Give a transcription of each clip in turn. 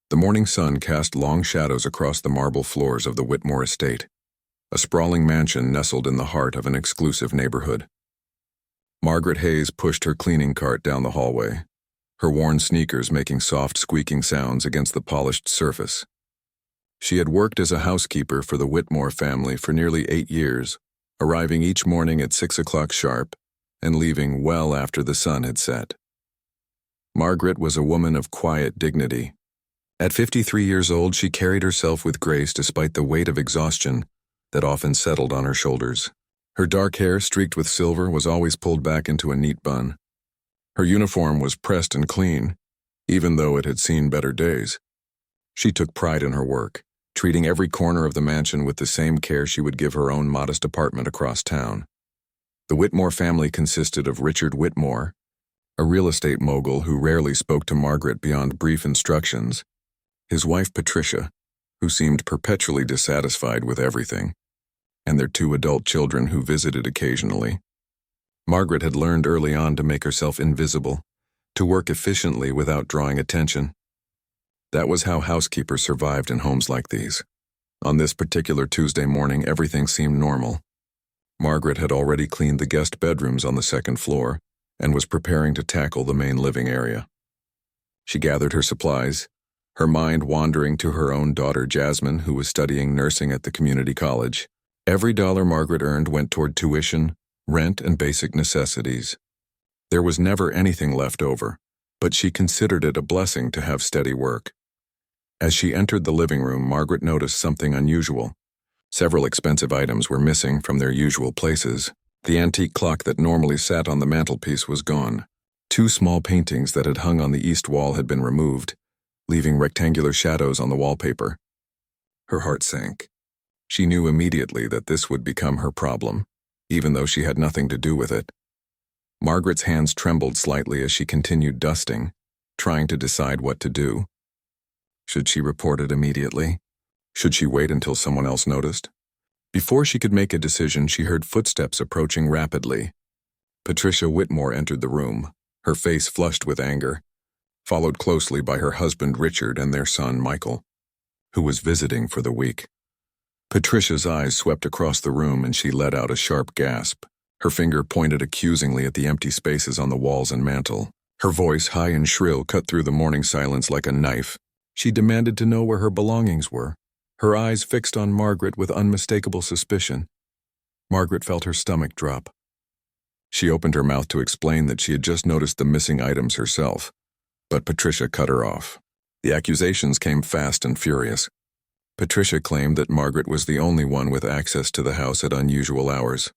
The morning sun cast long shadows across the marble floors of the Whitmore estate, a sprawling mansion nestled in the heart of an exclusive neighborhood. Margaret Hayes pushed her cleaning cart down the hallway, her worn sneakers making soft squeaking sounds against the polished surface. She had worked as a housekeeper for the Whitmore family for nearly 8 years, arriving each morning at 6 o'clock sharp and leaving well after the sun had set. Margaret was a woman of quiet dignity. At 53 years old, she carried herself with grace despite the weight of exhaustion that often settled on her shoulders. Her dark hair, streaked with silver, was always pulled back into a neat bun. Her uniform was pressed and clean, even though it had seen better days. She took pride in her work, treating every corner of the mansion with the same care she would give her own modest apartment across town. The Whitmore family consisted of Richard Whitmore, a real estate mogul who rarely spoke to Margaret beyond brief instructions, his wife Patricia, who seemed perpetually dissatisfied with everything, and their 2 adult children who visited occasionally. Margaret had learned early on to make herself invisible, to work efficiently without drawing attention. That was how housekeepers survived in homes like these. On this particular Tuesday morning, everything seemed normal. Margaret had already cleaned the guest bedrooms on the 2nd floor and was preparing to tackle the main living area. She gathered her supplies, her mind wandering to her own daughter Jasmine, who was studying nursing at the community college. Every dollar Margaret earned went toward tuition, rent, and basic necessities. There was never anything left over, but she considered it a blessing to have steady work. As she entered the living room, Margaret noticed something unusual. Several expensive items were missing from their usual places. The antique clock that normally sat on the mantelpiece was gone. 2 small paintings that had hung on the east wall had been removed, leaving rectangular shadows on the wallpaper. Her heart sank. She knew immediately that this would become her problem, even though she had nothing to do with it. Margaret's hands trembled slightly as she continued dusting, trying to decide what to do. Should she report it immediately? Should she wait until someone else noticed? Before she could make a decision, she heard footsteps approaching rapidly. Patricia Whitmore entered the room, her face flushed with anger, followed closely by her husband Richard and their son Michael, who was visiting for the week. Patricia's eyes swept across the room and she let out a sharp gasp. Her finger pointed accusingly at the empty spaces on the walls and mantel. Her voice, high and shrill, cut through the morning silence like a knife. She demanded to know where her belongings were, her eyes fixed on Margaret with unmistakable suspicion. Margaret felt her stomach drop. She opened her mouth to explain that she had just noticed the missing items herself, but Patricia cut her off. The accusations came fast and furious. Patricia claimed that Margaret was the only one with access to the house at unusual hours.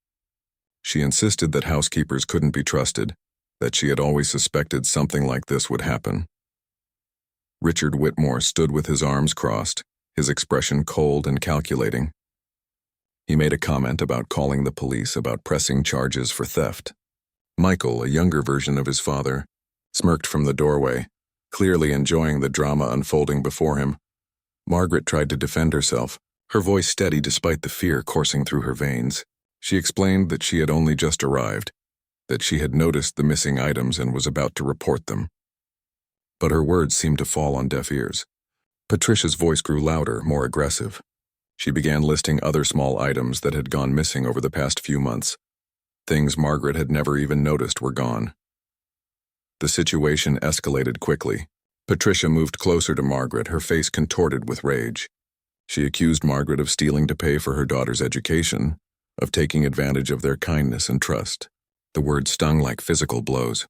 She insisted that housekeepers couldn't be trusted, that she had always suspected something like this would happen. Richard Whitmore stood with his arms crossed, his expression cold and calculating. He made a comment about calling the police, about pressing charges for theft. Michael, a younger version of his father, smirked from the doorway, clearly enjoying the drama unfolding before him. Margaret tried to defend herself, her voice steady despite the fear coursing through her veins. She explained that she had only just arrived, that she had noticed the missing items and was about to report them. But her words seemed to fall on deaf ears. Patricia's voice grew louder, more aggressive. She began listing other small items that had gone missing over the past few months. Things Margaret had never even noticed were gone. The situation escalated quickly. Patricia moved closer to Margaret, her face contorted with rage. She accused Margaret of stealing to pay for her daughter's education, of taking advantage of their kindness and trust. The words stung like physical blows.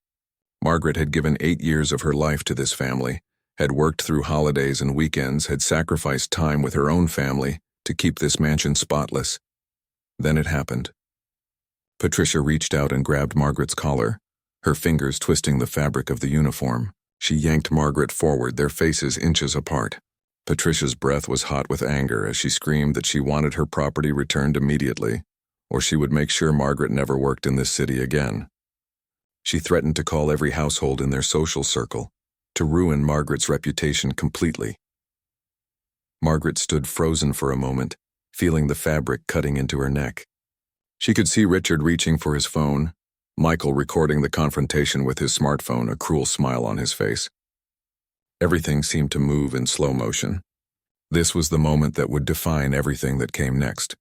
Margaret had given 8 years of her life to this family, had worked through holidays and weekends, had sacrificed time with her own family to keep this mansion spotless. Then it happened. Patricia reached out and grabbed Margaret's collar, her fingers twisting the fabric of the uniform. She yanked Margaret forward, their faces inches apart. Patricia's breath was hot with anger as she screamed that she wanted her property returned immediately, or she would make sure Margaret never worked in this city again. She threatened to call every household in their social circle, to ruin Margaret's reputation completely. Margaret stood frozen for a moment, feeling the fabric cutting into her neck. She could see Richard reaching for his phone, Michael recording the confrontation with his smartphone, a cruel smile on his face. Everything seemed to move in slow motion. This was the moment that would define everything that came next.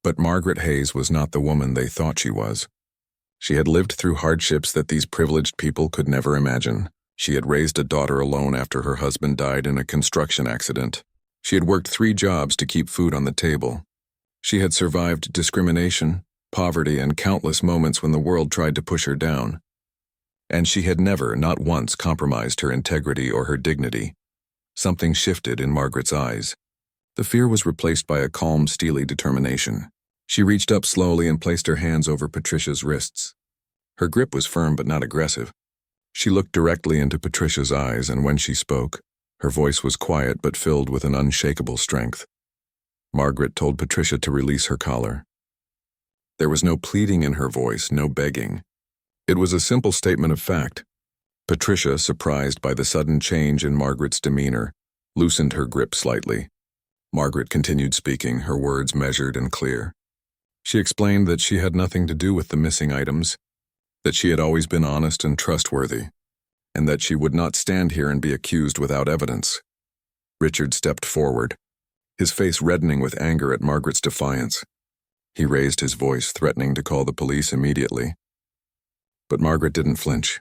But Margaret Hayes was not the woman they thought she was. She had lived through hardships that these privileged people could never imagine. She had raised a daughter alone after her husband died in a construction accident. She had worked 3 jobs to keep food on the table. She had survived discrimination, poverty, and countless moments when the world tried to push her down. And she had never, not once, compromised her integrity or her dignity. Something shifted in Margaret's eyes. The fear was replaced by a calm, steely determination. She reached up slowly and placed her hands over Patricia's wrists. Her grip was firm but not aggressive. She looked directly into Patricia's eyes, and when she spoke, her voice was quiet but filled with an unshakable strength. Margaret told Patricia to release her collar. There was no pleading in her voice, no begging. It was a simple statement of fact. Patricia, surprised by the sudden change in Margaret's demeanor, loosened her grip slightly. Margaret continued speaking, her words measured and clear. She explained that she had nothing to do with the missing items, that she had always been honest and trustworthy, and that she would not stand here and be accused without evidence. Richard stepped forward, his face reddening with anger at Margaret's defiance. He raised his voice, threatening to call the police immediately. But Margaret didn't flinch.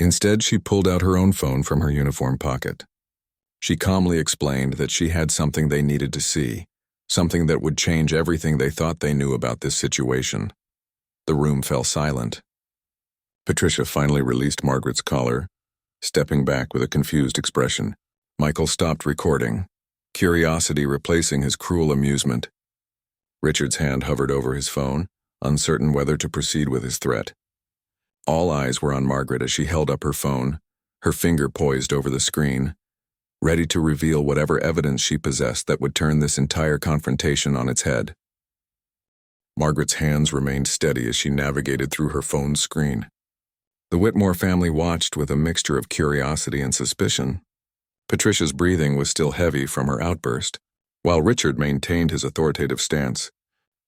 Instead, she pulled out her own phone from her uniform pocket. She calmly explained that she had something they needed to see, something that would change everything they thought they knew about this situation. The room fell silent. Patricia finally released Margaret's collar, stepping back with a confused expression. Michael stopped recording, curiosity replacing his cruel amusement. Richard's hand hovered over his phone, uncertain whether to proceed with his threat. All eyes were on Margaret as she held up her phone, her finger poised over the screen, ready to reveal whatever evidence she possessed that would turn this entire confrontation on its head. Margaret's hands remained steady as she navigated through her phone's screen. The Whitmore family watched with a mixture of curiosity and suspicion. Patricia's breathing was still heavy from her outburst, while Richard maintained his authoritative stance,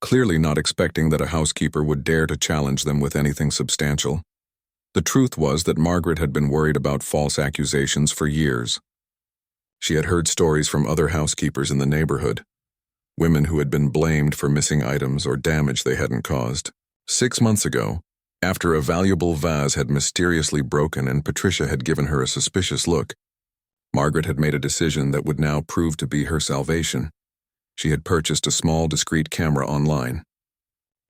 clearly not expecting that a housekeeper would dare to challenge them with anything substantial. The truth was that Margaret had been worried about false accusations for years. She had heard stories from other housekeepers in the neighborhood, women who had been blamed for missing items or damage they hadn't caused. 6 months ago, after a valuable vase had mysteriously broken and Patricia had given her a suspicious look, Margaret had made a decision that would now prove to be her salvation. She had purchased a small, discreet camera online.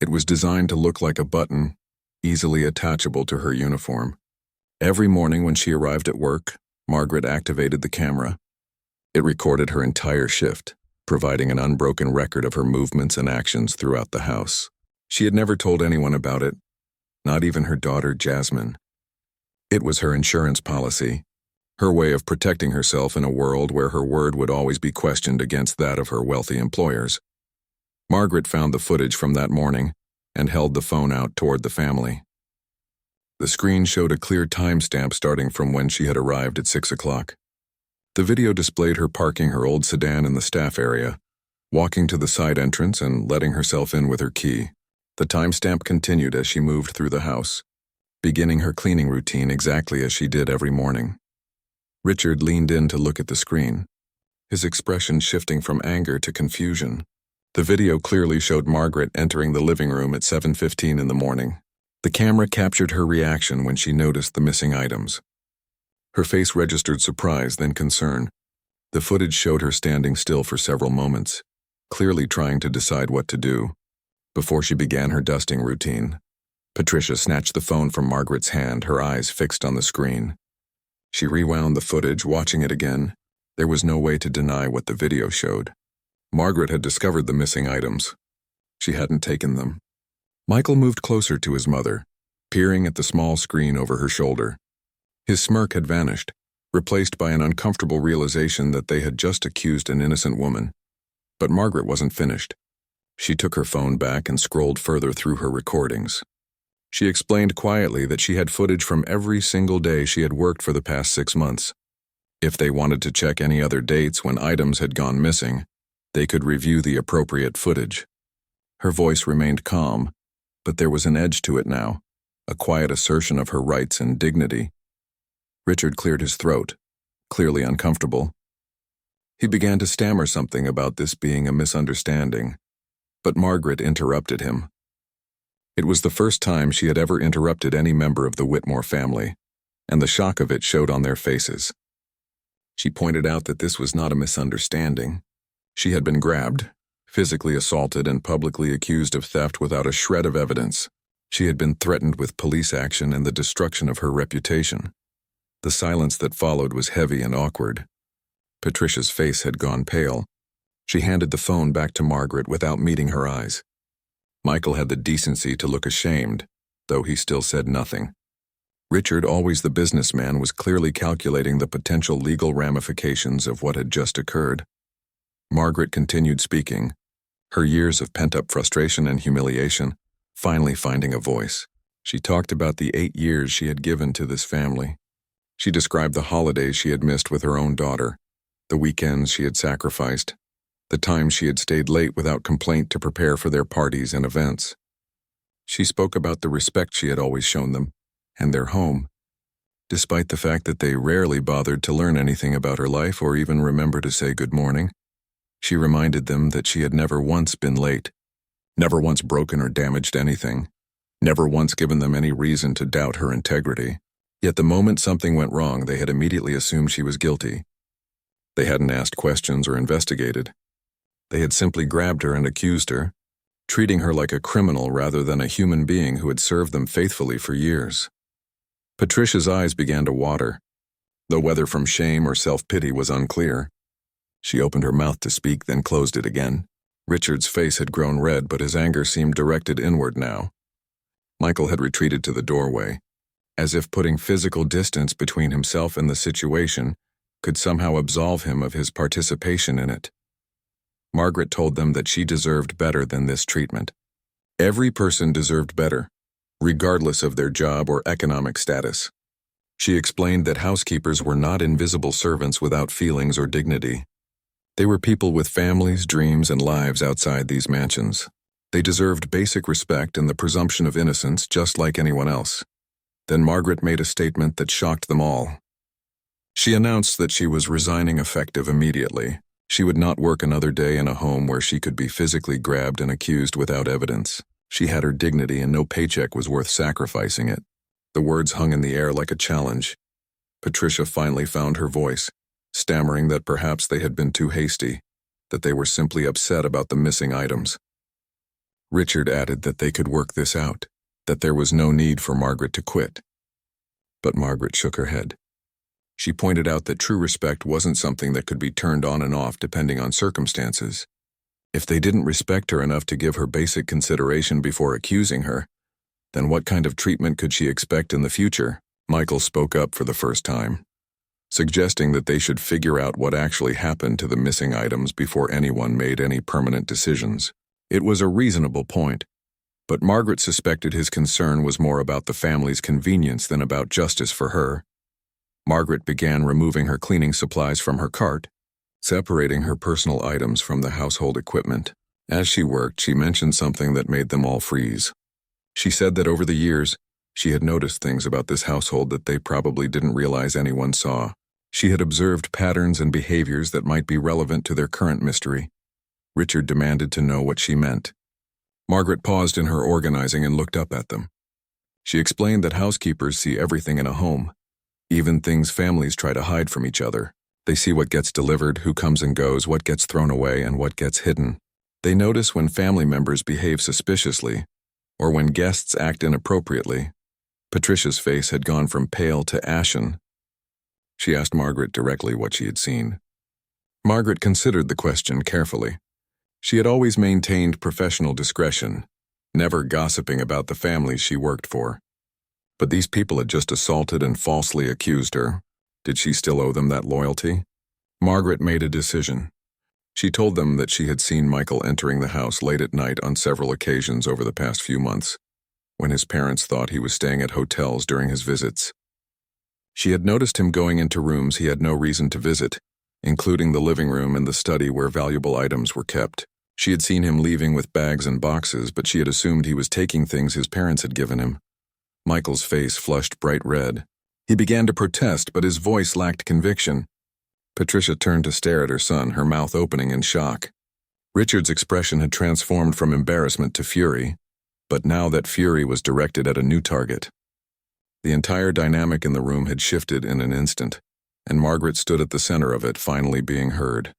It was designed to look like a button, easily attachable to her uniform. Every morning when she arrived at work, Margaret activated the camera. It recorded her entire shift, providing an unbroken record of her movements and actions throughout the house. She had never told anyone about it, not even her daughter Jasmine. It was her insurance policy, her way of protecting herself in a world where her word would always be questioned against that of her wealthy employers. Margaret found the footage from that morning and held the phone out toward the family. The screen showed a clear timestamp starting from when she had arrived at 6 o'clock. The video displayed her parking her old sedan in the staff area, walking to the side entrance and letting herself in with her key. The timestamp continued as she moved through the house, beginning her cleaning routine exactly as she did every morning. Richard leaned in to look at the screen, his expression shifting from anger to confusion. The video clearly showed Margaret entering the living room at 7:15 in the morning. The camera captured her reaction when she noticed the missing items. Her face registered surprise, then concern. The footage showed her standing still for several moments, clearly trying to decide what to do. Before she began her dusting routine, Patricia snatched the phone from Margaret's hand, her eyes fixed on the screen. She rewound the footage, watching it again. There was no way to deny what the video showed. Margaret had discovered the missing items. She hadn't taken them. Michael moved closer to his mother, peering at the small screen over her shoulder. His smirk had vanished, replaced by an uncomfortable realization that they had just accused an innocent woman. But Margaret wasn't finished. She took her phone back and scrolled further through her recordings. She explained quietly that she had footage from every single day she had worked for the past 6 months. If they wanted to check any other dates when items had gone missing, they could review the appropriate footage. Her voice remained calm, but there was an edge to it now, a quiet assertion of her rights and dignity. Richard cleared his throat, clearly uncomfortable. He began to stammer something about this being a misunderstanding, but Margaret interrupted him. It was the first time she had ever interrupted any member of the Whitmore family, and the shock of it showed on their faces. She pointed out that this was not a misunderstanding. She had been grabbed, physically assaulted, and publicly accused of theft without a shred of evidence. She had been threatened with police action and the destruction of her reputation. The silence that followed was heavy and awkward. Patricia's face had gone pale. She handed the phone back to Margaret without meeting her eyes. Michael had the decency to look ashamed, though he still said nothing. Richard, always the businessman, was clearly calculating the potential legal ramifications of what had just occurred. Margaret continued speaking, her years of pent-up frustration and humiliation finally finding a voice. She talked about the 8 years she had given to this family. She described the holidays she had missed with her own daughter, the weekends she had sacrificed, the times she had stayed late without complaint to prepare for their parties and events. She spoke about the respect she had always shown them, and their home, despite the fact that they rarely bothered to learn anything about her life or even remember to say good morning. She reminded them that she had never once been late, never once broken or damaged anything, never once given them any reason to doubt her integrity. Yet the moment something went wrong, they had immediately assumed she was guilty. They hadn't asked questions or investigated. They had simply grabbed her and accused her, treating her like a criminal rather than a human being who had served them faithfully for years. Patricia's eyes began to water, though whether from shame or self-pity was unclear. She opened her mouth to speak, then closed it again. Richard's face had grown red, but his anger seemed directed inward now. Michael had retreated to the doorway, as if putting physical distance between himself and the situation could somehow absolve him of his participation in it. Margaret told them that she deserved better than this treatment. Every person deserved better, regardless of their job or economic status. She explained that housekeepers were not invisible servants without feelings or dignity. They were people with families, dreams, and lives outside these mansions. They deserved basic respect and the presumption of innocence just like anyone else. Then Margaret made a statement that shocked them all. She announced that she was resigning effective immediately. She would not work another day in a home where she could be physically grabbed and accused without evidence. She had her dignity and no paycheck was worth sacrificing it. The words hung in the air like a challenge. Patricia finally found her voice, stammering that perhaps they had been too hasty, that they were simply upset about the missing items. Richard added that they could work this out, that there was no need for Margaret to quit. But Margaret shook her head. She pointed out that true respect wasn't something that could be turned on and off depending on circumstances. If they didn't respect her enough to give her basic consideration before accusing her, then what kind of treatment could she expect in the future? Michael spoke up for the first time, suggesting that they should figure out what actually happened to the missing items before anyone made any permanent decisions. It was a reasonable point, but Margaret suspected his concern was more about the family's convenience than about justice for her. Margaret began removing her cleaning supplies from her cart, separating her personal items from the household equipment. As she worked, she mentioned something that made them all freeze. She said that over the years, she had noticed things about this household that they probably didn't realize anyone saw. She had observed patterns and behaviors that might be relevant to their current mystery. Richard demanded to know what she meant. Margaret paused in her organizing and looked up at them. She explained that housekeepers see everything in a home, even things families try to hide from each other. They see what gets delivered, who comes and goes, what gets thrown away, and what gets hidden. They notice when family members behave suspiciously, or when guests act inappropriately. Patricia's face had gone from pale to ashen. She asked Margaret directly what she had seen. Margaret considered the question carefully. She had always maintained professional discretion, never gossiping about the families she worked for. But these people had just assaulted and falsely accused her. Did she still owe them that loyalty? Margaret made a decision. She told them that she had seen Michael entering the house late at night on several occasions over the past few months, when his parents thought he was staying at hotels during his visits. She had noticed him going into rooms he had no reason to visit, including the living room and the study where valuable items were kept. She had seen him leaving with bags and boxes, but she had assumed he was taking things his parents had given him. Michael's face flushed bright red. He began to protest, but his voice lacked conviction. Patricia turned to stare at her son, her mouth opening in shock. Richard's expression had transformed from embarrassment to fury, but now that fury was directed at a new target. The entire dynamic in the room had shifted in an instant, and Margaret stood at the center of it, finally being heard.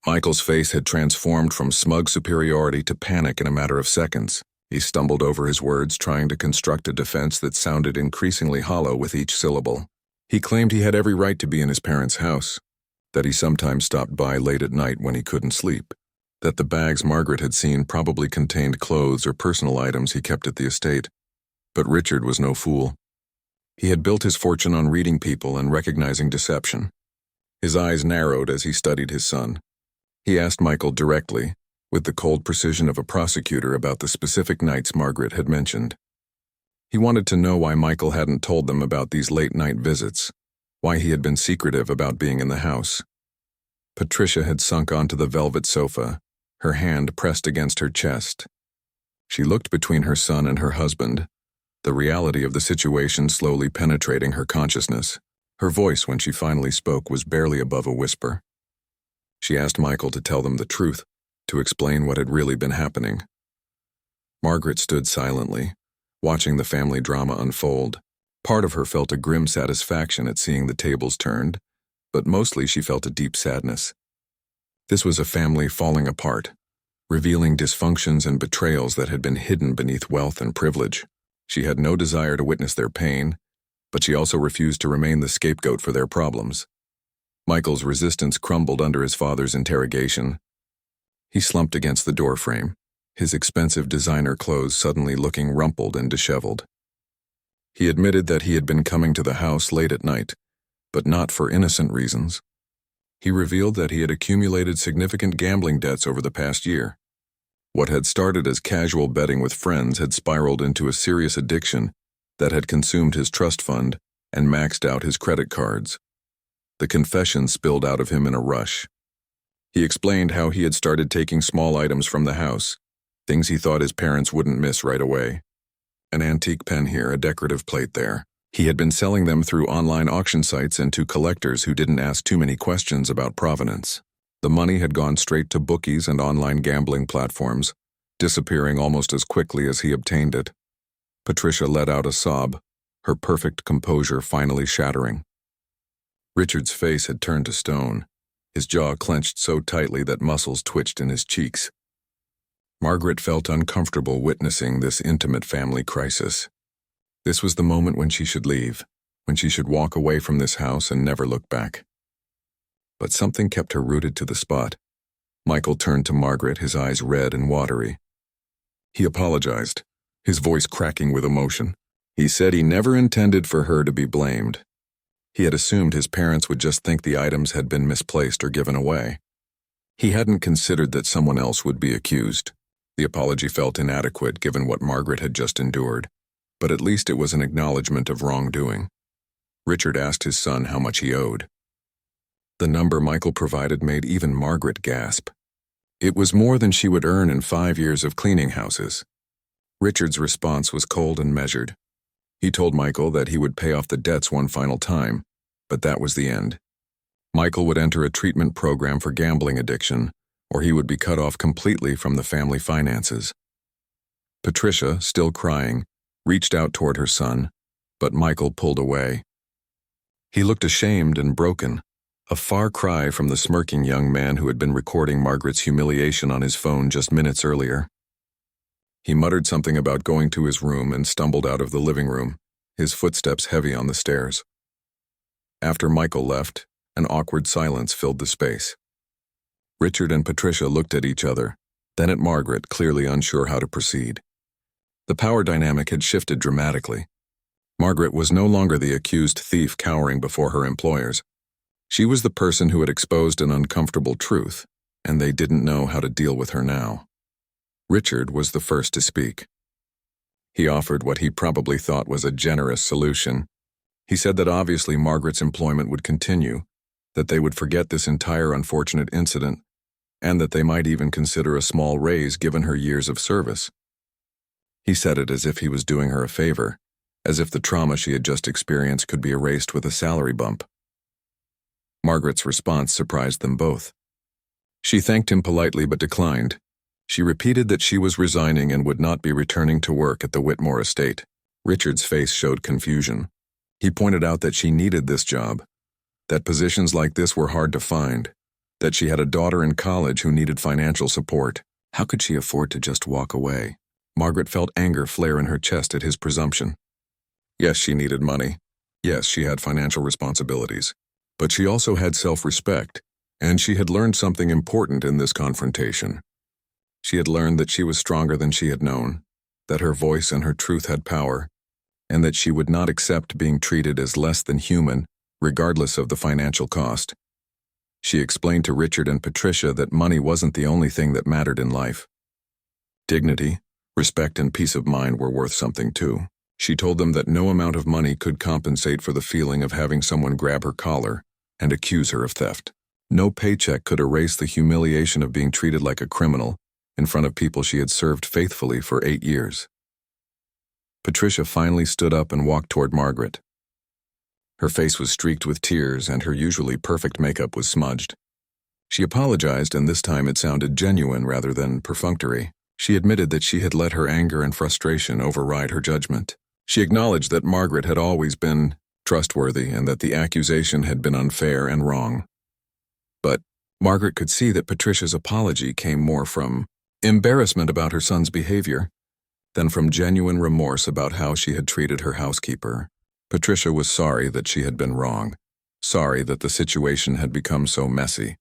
Michael's face had transformed from smug superiority to panic in a matter of seconds. He stumbled over his words, trying to construct a defense that sounded increasingly hollow with each syllable. He claimed he had every right to be in his parents' house, that he sometimes stopped by late at night when he couldn't sleep, that the bags Margaret had seen probably contained clothes or personal items he kept at the estate. But Richard was no fool. He had built his fortune on reading people and recognizing deception. His eyes narrowed as he studied his son. He asked Michael directly, with the cold precision of a prosecutor, about the specific nights Margaret had mentioned. He wanted to know why Michael hadn't told them about these late-night visits, why he had been secretive about being in the house. Patricia had sunk onto the velvet sofa, her hand pressed against her chest. She looked between her son and her husband, the reality of the situation slowly penetrating her consciousness. Her voice, when she finally spoke, was barely above a whisper. She asked Michael to tell them the truth, to explain what had really been happening. Margaret stood silently, watching the family drama unfold. Part of her felt a grim satisfaction at seeing the tables turned, but mostly she felt a deep sadness. This was a family falling apart, revealing dysfunctions and betrayals that had been hidden beneath wealth and privilege. She had no desire to witness their pain, but she also refused to remain the scapegoat for their problems. Michael's resistance crumbled under his father's interrogation. He slumped against the doorframe, his expensive designer clothes suddenly looking rumpled and disheveled. He admitted that he had been coming to the house late at night, but not for innocent reasons. He revealed that he had accumulated significant gambling debts over the past year. What had started as casual betting with friends had spiraled into a serious addiction that had consumed his trust fund and maxed out his credit cards. The confession spilled out of him in a rush. He explained how he had started taking small items from the house, things he thought his parents wouldn't miss right away. An antique pen here, a decorative plate there. He had been selling them through online auction sites and to collectors who didn't ask too many questions about provenance. The money had gone straight to bookies and online gambling platforms, disappearing almost as quickly as he obtained it. Patricia let out a sob, her perfect composure finally shattering. Richard's face had turned to stone, his jaw clenched so tightly that muscles twitched in his cheeks. Margaret felt uncomfortable witnessing this intimate family crisis. This was the moment when she should leave, when she should walk away from this house and never look back. But something kept her rooted to the spot. Michael turned to Margaret, his eyes red and watery. He apologized, his voice cracking with emotion. He said he never intended for her to be blamed. He had assumed his parents would just think the items had been misplaced or given away. He hadn't considered that someone else would be accused. The apology felt inadequate given what Margaret had just endured, but at least it was an acknowledgement of wrongdoing. Richard asked his son how much he owed. The number Michael provided made even Margaret gasp. It was more than she would earn in 5 years of cleaning houses. Richard's response was cold and measured. He told Michael that he would pay off the debts one final time, but that was the end. Michael would enter a treatment program for gambling addiction, or he would be cut off completely from the family finances. Patricia, still crying, reached out toward her son, but Michael pulled away. He looked ashamed and broken, a far cry from the smirking young man who had been recording Margaret's humiliation on his phone just minutes earlier. He muttered something about going to his room and stumbled out of the living room, his footsteps heavy on the stairs. After Michael left, an awkward silence filled the space. Richard and Patricia looked at each other, then at Margaret, clearly unsure how to proceed. The power dynamic had shifted dramatically. Margaret was no longer the accused thief cowering before her employers. She was the person who had exposed an uncomfortable truth, and they didn't know how to deal with her now. Richard was the first to speak. He offered what he probably thought was a generous solution. He said that obviously Margaret's employment would continue, that they would forget this entire unfortunate incident, and that they might even consider a small raise given her years of service. He said it as if he was doing her a favor, as if the trauma she had just experienced could be erased with a salary bump. Margaret's response surprised them both. She thanked him politely but declined. She repeated that she was resigning and would not be returning to work at the Whitmore estate. Richard's face showed confusion. He pointed out that she needed this job, that positions like this were hard to find, that she had a daughter in college who needed financial support. How could she afford to just walk away? Margaret felt anger flare in her chest at his presumption. Yes, she needed money. Yes, she had financial responsibilities. But she also had self-respect, and she had learned something important in this confrontation. She had learned that she was stronger than she had known, that her voice and her truth had power, and that she would not accept being treated as less than human, regardless of the financial cost. She explained to Richard and Patricia that money wasn't the only thing that mattered in life. Dignity, respect, and peace of mind were worth something too. She told them that no amount of money could compensate for the feeling of having someone grab her collar and accuse her of theft. No paycheck could erase the humiliation of being treated like a criminal in front of people she had served faithfully for 8 years. Patricia finally stood up and walked toward Margaret. Her face was streaked with tears and her usually perfect makeup was smudged. She apologized, and this time it sounded genuine rather than perfunctory. She admitted that she had let her anger and frustration override her judgment. She acknowledged that Margaret had always been trustworthy and that the accusation had been unfair and wrong. But Margaret could see that Patricia's apology came more from embarrassment about her son's behavior than from genuine remorse about how she had treated her housekeeper. Patricia was sorry that she had been wrong, sorry that the situation had become so messy.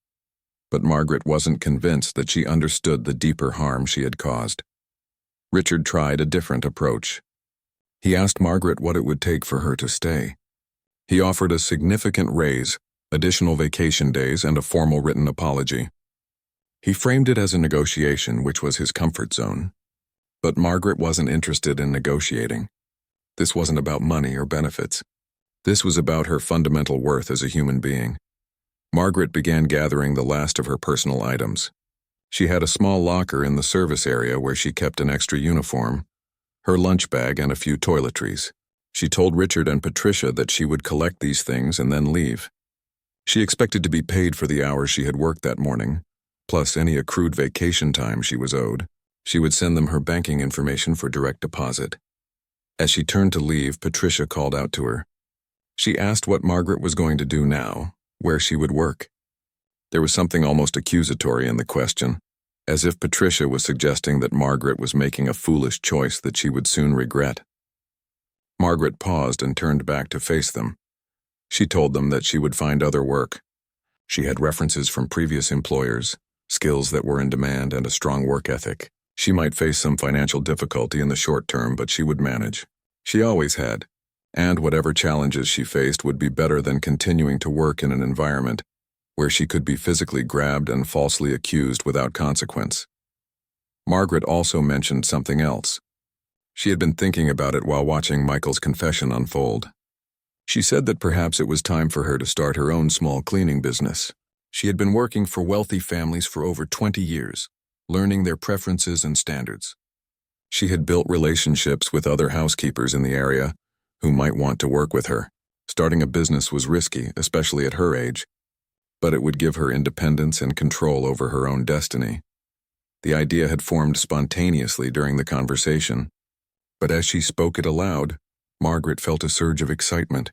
But Margaret wasn't convinced that she understood the deeper harm she had caused. Richard tried a different approach. He asked Margaret what it would take for her to stay. He offered a significant raise, additional vacation days, and a formal written apology. He framed it as a negotiation, which was his comfort zone. But Margaret wasn't interested in negotiating. This wasn't about money or benefits. This was about her fundamental worth as a human being. Margaret began gathering the last of her personal items. She had a small locker in the service area where she kept an extra uniform, her lunch bag, and a few toiletries. She told Richard and Patricia that she would collect these things and then leave. She expected to be paid for the hours she had worked that morning, plus any accrued vacation time she was owed. She would send them her banking information for direct deposit. As she turned to leave, Patricia called out to her. She asked what Margaret was going to do now, where she would work. There was something almost accusatory in the question, as if Patricia was suggesting that Margaret was making a foolish choice that she would soon regret. Margaret paused and turned back to face them. She told them that she would find other work. She had references from previous employers, skills that were in demand, and a strong work ethic. She might face some financial difficulty in the short term, but she would manage. She always had, and whatever challenges she faced would be better than continuing to work in an environment where she could be physically grabbed and falsely accused without consequence. Margaret also mentioned something else. She had been thinking about it while watching Michael's confession unfold. She said that perhaps it was time for her to start her own small cleaning business. She had been working for wealthy families for over 20 years, learning their preferences and standards. She had built relationships with other housekeepers in the area who might want to work with her. Starting a business was risky, especially at her age, but it would give her independence and control over her own destiny. The idea had formed spontaneously during the conversation, but as she spoke it aloud, Margaret felt a surge of excitement.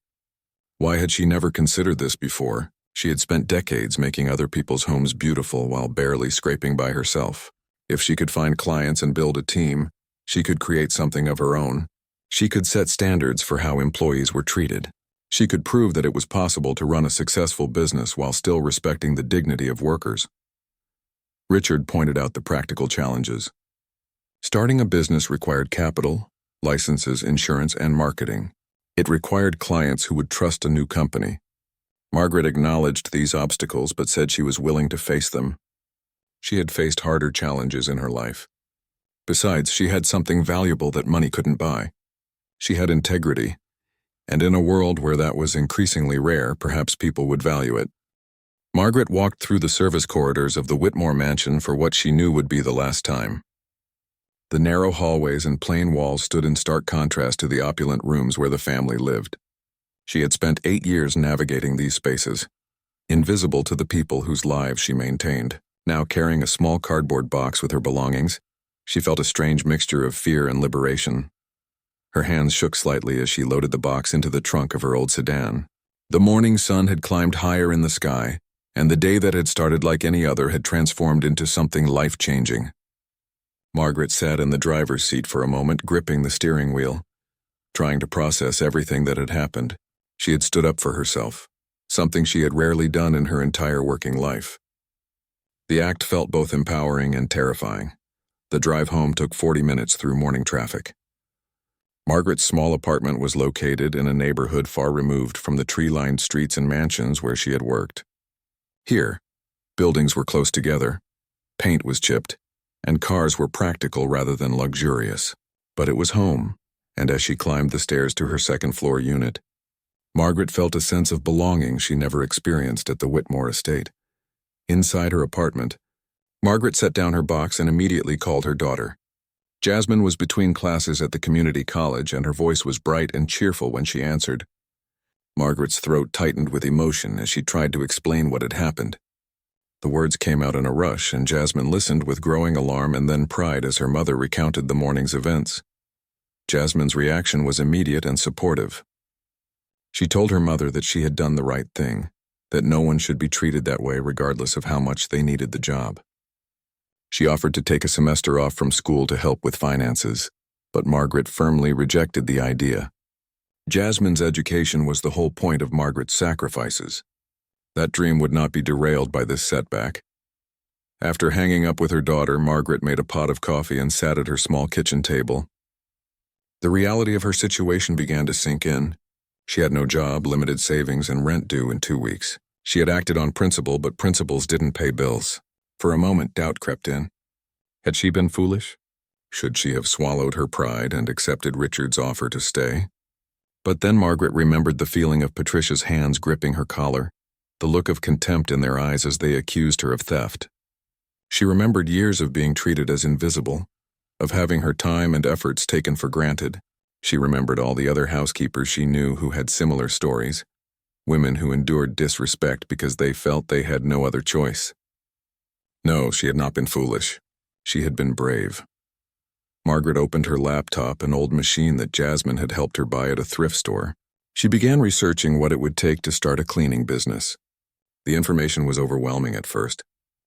Why had she never considered this before? She had spent decades making other people's homes beautiful while barely scraping by herself. If she could find clients and build a team, she could create something of her own. She could set standards for how employees were treated. She could prove that it was possible to run a successful business while still respecting the dignity of workers. Richard pointed out the practical challenges. Starting a business required capital, licenses, insurance, and marketing. It required clients who would trust a new company. Margaret acknowledged these obstacles but said she was willing to face them. She had faced harder challenges in her life. Besides, she had something valuable that money couldn't buy. She had integrity, and in a world where that was increasingly rare, perhaps people would value it. Margaret walked through the service corridors of the Whitmore mansion for what she knew would be the last time. The narrow hallways and plain walls stood in stark contrast to the opulent rooms where the family lived. She had spent 8 years navigating these spaces, invisible to the people whose lives she maintained. Now carrying a small cardboard box with her belongings, she felt a strange mixture of fear and liberation. Her hands shook slightly as she loaded the box into the trunk of her old sedan. The morning sun had climbed higher in the sky, and the day that had started like any other had transformed into something life-changing. Margaret sat in the driver's seat for a moment, gripping the steering wheel, trying to process everything that had happened. She had stood up for herself, something she had rarely done in her entire working life. The act felt both empowering and terrifying. The drive home took 40 minutes through morning traffic. Margaret's small apartment was located in a neighborhood far removed from the tree-lined streets and mansions where she had worked. Here, buildings were close together, paint was chipped, and cars were practical rather than luxurious. But it was home, and as she climbed the stairs to her second-floor unit, Margaret felt a sense of belonging she never experienced at the Whitmore estate. Inside her apartment, Margaret set down her box and immediately called her daughter. Jasmine was between classes at the community college, and her voice was bright and cheerful when she answered. Margaret's throat tightened with emotion as she tried to explain what had happened. The words came out in a rush, and Jasmine listened with growing alarm and then pride as her mother recounted the morning's events. Jasmine's reaction was immediate and supportive. She told her mother that she had done the right thing, that no one should be treated that way regardless of how much they needed the job. She offered to take a semester off from school to help with finances, but Margaret firmly rejected the idea. Jasmine's education was the whole point of Margaret's sacrifices. That dream would not be derailed by this setback. After hanging up with her daughter, Margaret made a pot of coffee and sat at her small kitchen table. The reality of her situation began to sink in. She had no job, limited savings, and rent due in 2 weeks. She had acted on principle, but principles didn't pay bills. For a moment, doubt crept in. Had she been foolish? Should she have swallowed her pride and accepted Richard's offer to stay? But then Margaret remembered the feeling of Patricia's hands gripping her collar, the look of contempt in their eyes as they accused her of theft. She remembered years of being treated as invisible, of having her time and efforts taken for granted. She remembered all the other housekeepers she knew who had similar stories, women who endured disrespect because they felt they had no other choice. No, she had not been foolish. She had been brave. Margaret opened her laptop, an old machine that Jasmine had helped her buy at a thrift store. She began researching what it would take to start a cleaning business. The information was overwhelming at first.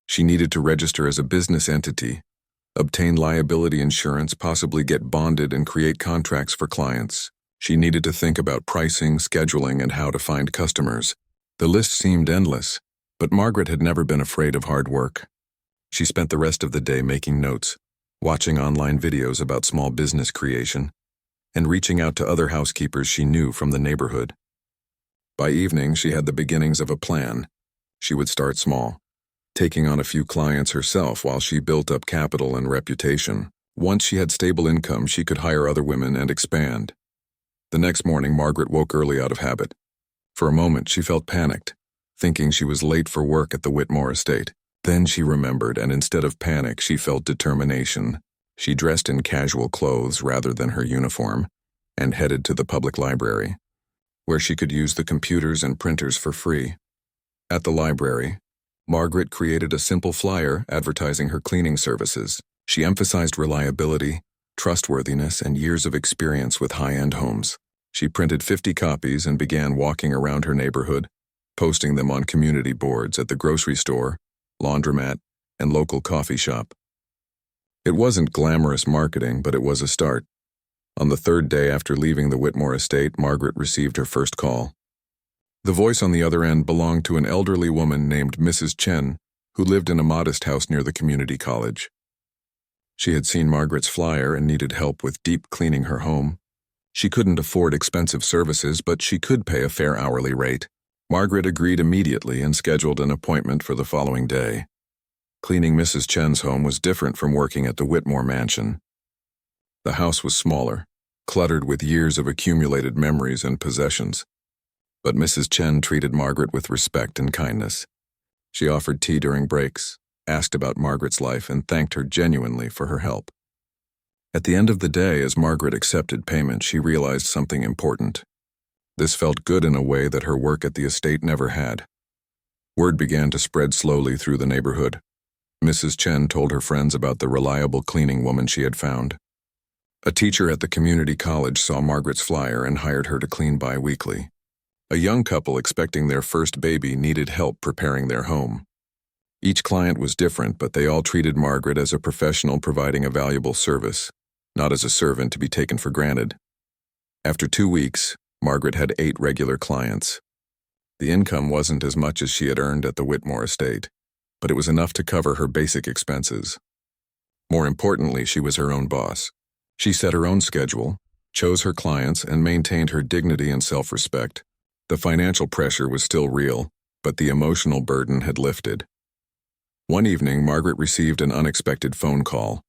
She needed to register as a business entity, obtain liability insurance, possibly get bonded, and create contracts for clients. She needed to think about pricing, scheduling, and how to find customers. The list seemed endless, but Margaret had never been afraid of hard work. She spent the rest of the day making notes, watching online videos about small business creation, and reaching out to other housekeepers she knew from the neighborhood. By evening, she had the beginnings of a plan. She would start small, taking on a few clients herself while she built up capital and reputation. Once she had stable income, she could hire other women and expand. The next morning, Margaret woke early out of habit. For a moment, she felt panicked, thinking she was late for work at the Whitmore estate. Then she remembered, and instead of panic, she felt determination. She dressed in casual clothes rather than her uniform, and headed to the public library, where she could use the computers and printers for free. At the library, Margaret created a simple flyer advertising her cleaning services. She emphasized reliability, trustworthiness, and years of experience with high-end homes. She printed 50 copies and began walking around her neighborhood, posting them on community boards at the grocery store, laundromat, and local coffee shop. It wasn't glamorous marketing, but it was a start. On the third day after leaving the Whitmore estate, Margaret received her first call. The voice on the other end belonged to an elderly woman named Mrs. Chen, who lived in a modest house near the community college. She had seen Margaret's flyer and needed help with deep cleaning her home. She couldn't afford expensive services, but she could pay a fair hourly rate. Margaret agreed immediately and scheduled an appointment for the following day. Cleaning Mrs. Chen's home was different from working at the Whitmore mansion. The house was smaller, cluttered with years of accumulated memories and possessions. But Mrs. Chen treated Margaret with respect and kindness. She offered tea during breaks, asked about Margaret's life, and thanked her genuinely for her help. At the end of the day, as Margaret accepted payment, she realized something important. This felt good in a way that her work at the estate never had. Word began to spread slowly through the neighborhood. Mrs. Chen told her friends about the reliable cleaning woman she had found. A teacher at the community college saw Margaret's flyer and hired her to clean bi-weekly. A young couple expecting their first baby needed help preparing their home. Each client was different, but they all treated Margaret as a professional providing a valuable service, not as a servant to be taken for granted. After 2 weeks, Margaret had 8 regular clients. The income wasn't as much as she had earned at the Whitmore estate, but it was enough to cover her basic expenses. More importantly, she was her own boss. She set her own schedule, chose her clients, and maintained her dignity and self-respect. The financial pressure was still real, but the emotional burden had lifted. One evening, Margaret received an unexpected phone call.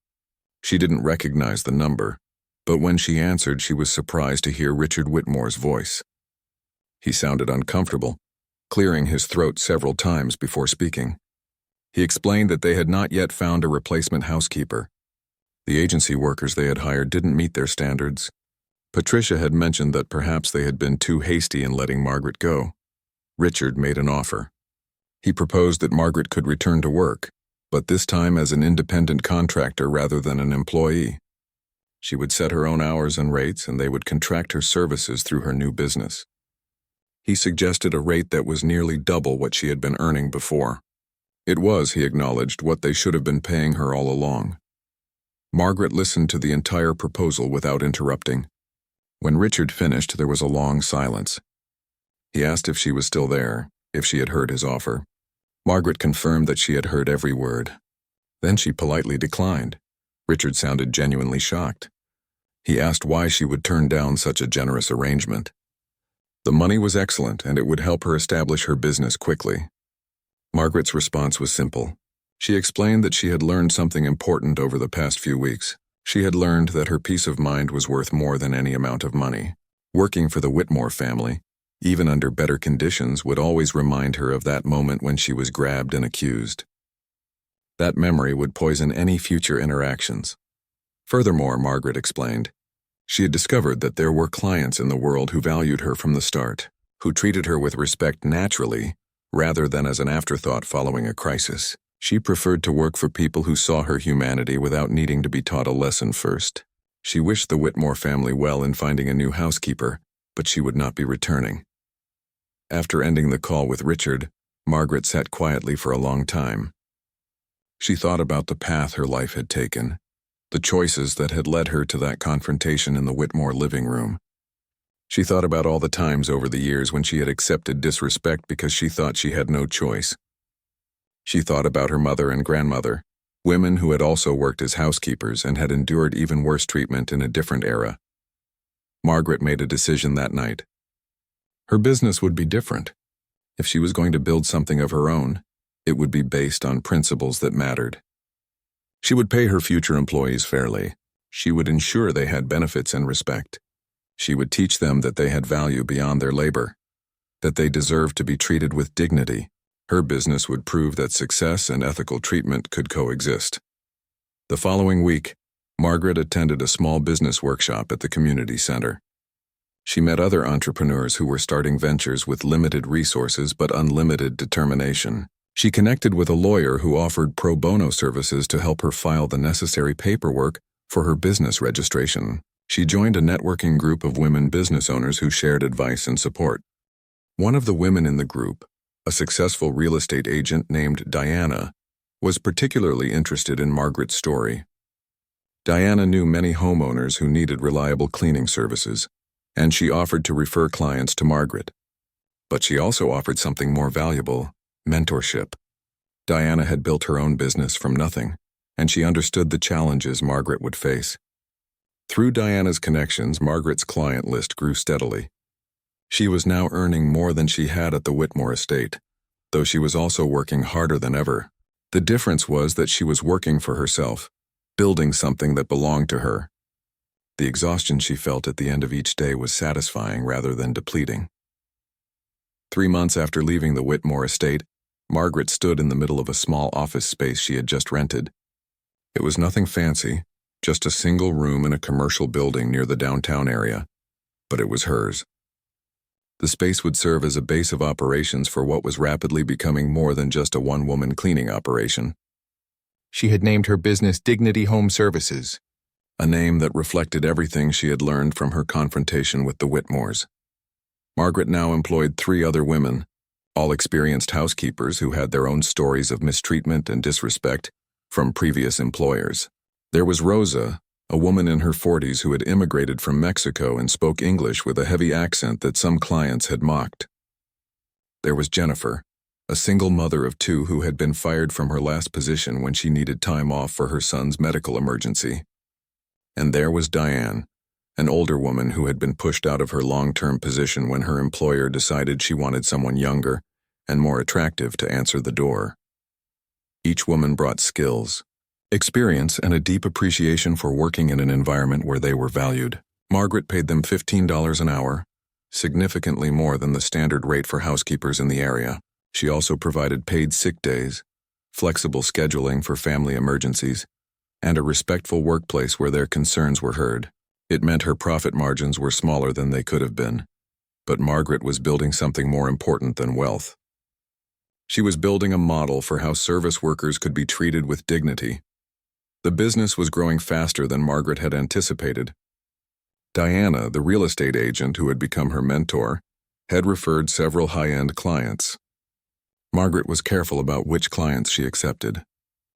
She didn't recognize the number, but when she answered, she was surprised to hear Richard Whitmore's voice. He sounded uncomfortable, clearing his throat several times before speaking. He explained that they had not yet found a replacement housekeeper. The agency workers they had hired didn't meet their standards. Patricia had mentioned that perhaps they had been too hasty in letting Margaret go. Richard made an offer. He proposed that Margaret could return to work, but this time as an independent contractor rather than an employee. She would set her own hours and rates, and they would contract her services through her new business. He suggested a rate that was nearly double what she had been earning before. It was, he acknowledged, what they should have been paying her all along. Margaret listened to the entire proposal without interrupting. When Richard finished, there was a long silence. He asked if she was still there, if she had heard his offer. Margaret confirmed that she had heard every word. Then she politely declined. Richard sounded genuinely shocked. He asked why she would turn down such a generous arrangement. The money was excellent, and it would help her establish her business quickly. Margaret's response was simple. She explained that she had learned something important over the past few weeks. She had learned that her peace of mind was worth more than any amount of money. Working for the Whitmore family, even under better conditions, would always remind her of that moment when she was grabbed and accused. That memory would poison any future interactions. Furthermore, Margaret explained, she had discovered that there were clients in the world who valued her from the start, who treated her with respect naturally, rather than as an afterthought following a crisis. She preferred to work for people who saw her humanity without needing to be taught a lesson first. She wished the Whitmore family well in finding a new housekeeper, but she would not be returning. After ending the call with Richard, Margaret sat quietly for a long time. She thought about the path her life had taken, the choices that had led her to that confrontation in the Whitmore living room. She thought about all the times over the years when she had accepted disrespect because she thought she had no choice. She thought about her mother and grandmother, women who had also worked as housekeepers and had endured even worse treatment in a different era. Margaret made a decision that night. Her business would be different. If she was going to build something of her own, it would be based on principles that mattered. She would pay her future employees fairly. She would ensure they had benefits and respect. She would teach them that they had value beyond their labor, that they deserved to be treated with dignity. Her business would prove that success and ethical treatment could coexist. The following week, Margaret attended a small business workshop at the community center. She met other entrepreneurs who were starting ventures with limited resources but unlimited determination. She connected with a lawyer who offered pro bono services to help her file the necessary paperwork for her business registration. She joined a networking group of women business owners who shared advice and support. One of the women in the group, a successful real estate agent named Diana, was particularly interested in Margaret's story. Diana knew many homeowners who needed reliable cleaning services, and she offered to refer clients to Margaret. But she also offered something more valuable: mentorship. Diana had built her own business from nothing, and she understood the challenges Margaret would face. Through Diana's connections, Margaret's client list grew steadily. She was now earning more than she had at the Whitmore estate, though she was also working harder than ever. The difference was that she was working for herself, building something that belonged to her. The exhaustion she felt at the end of each day was satisfying rather than depleting. 3 months after leaving the Whitmore estate, Margaret stood in the middle of a small office space she had just rented. It was nothing fancy, just a single room in a commercial building near the downtown area, but it was hers. The space would serve as a base of operations for what was rapidly becoming more than just a one-woman cleaning operation. She had named her business Dignity Home Services, a name that reflected everything she had learned from her confrontation with the Whitmores. Margaret now employed 3 other women, all experienced housekeepers who had their own stories of mistreatment and disrespect from previous employers. There was Rosa, a woman in her 40s who had immigrated from Mexico and spoke English with a heavy accent that some clients had mocked. There was Jennifer, a single mother of 2 who had been fired from her last position when she needed time off for her son's medical emergency. And there was Diane, an older woman who had been pushed out of her long-term position when her employer decided she wanted someone younger and more attractive to answer the door. Each woman brought skills, experience, and a deep appreciation for working in an environment where they were valued. Margaret paid them $15 an hour, significantly more than the standard rate for housekeepers in the area. She also provided paid sick days, flexible scheduling for family emergencies, and a respectful workplace where their concerns were heard. It meant her profit margins were smaller than they could have been, but Margaret was building something more important than wealth. She was building a model for how service workers could be treated with dignity. The business was growing faster than Margaret had anticipated. Diana, the real estate agent who had become her mentor, had referred several high-end clients. Margaret was careful about which clients she accepted.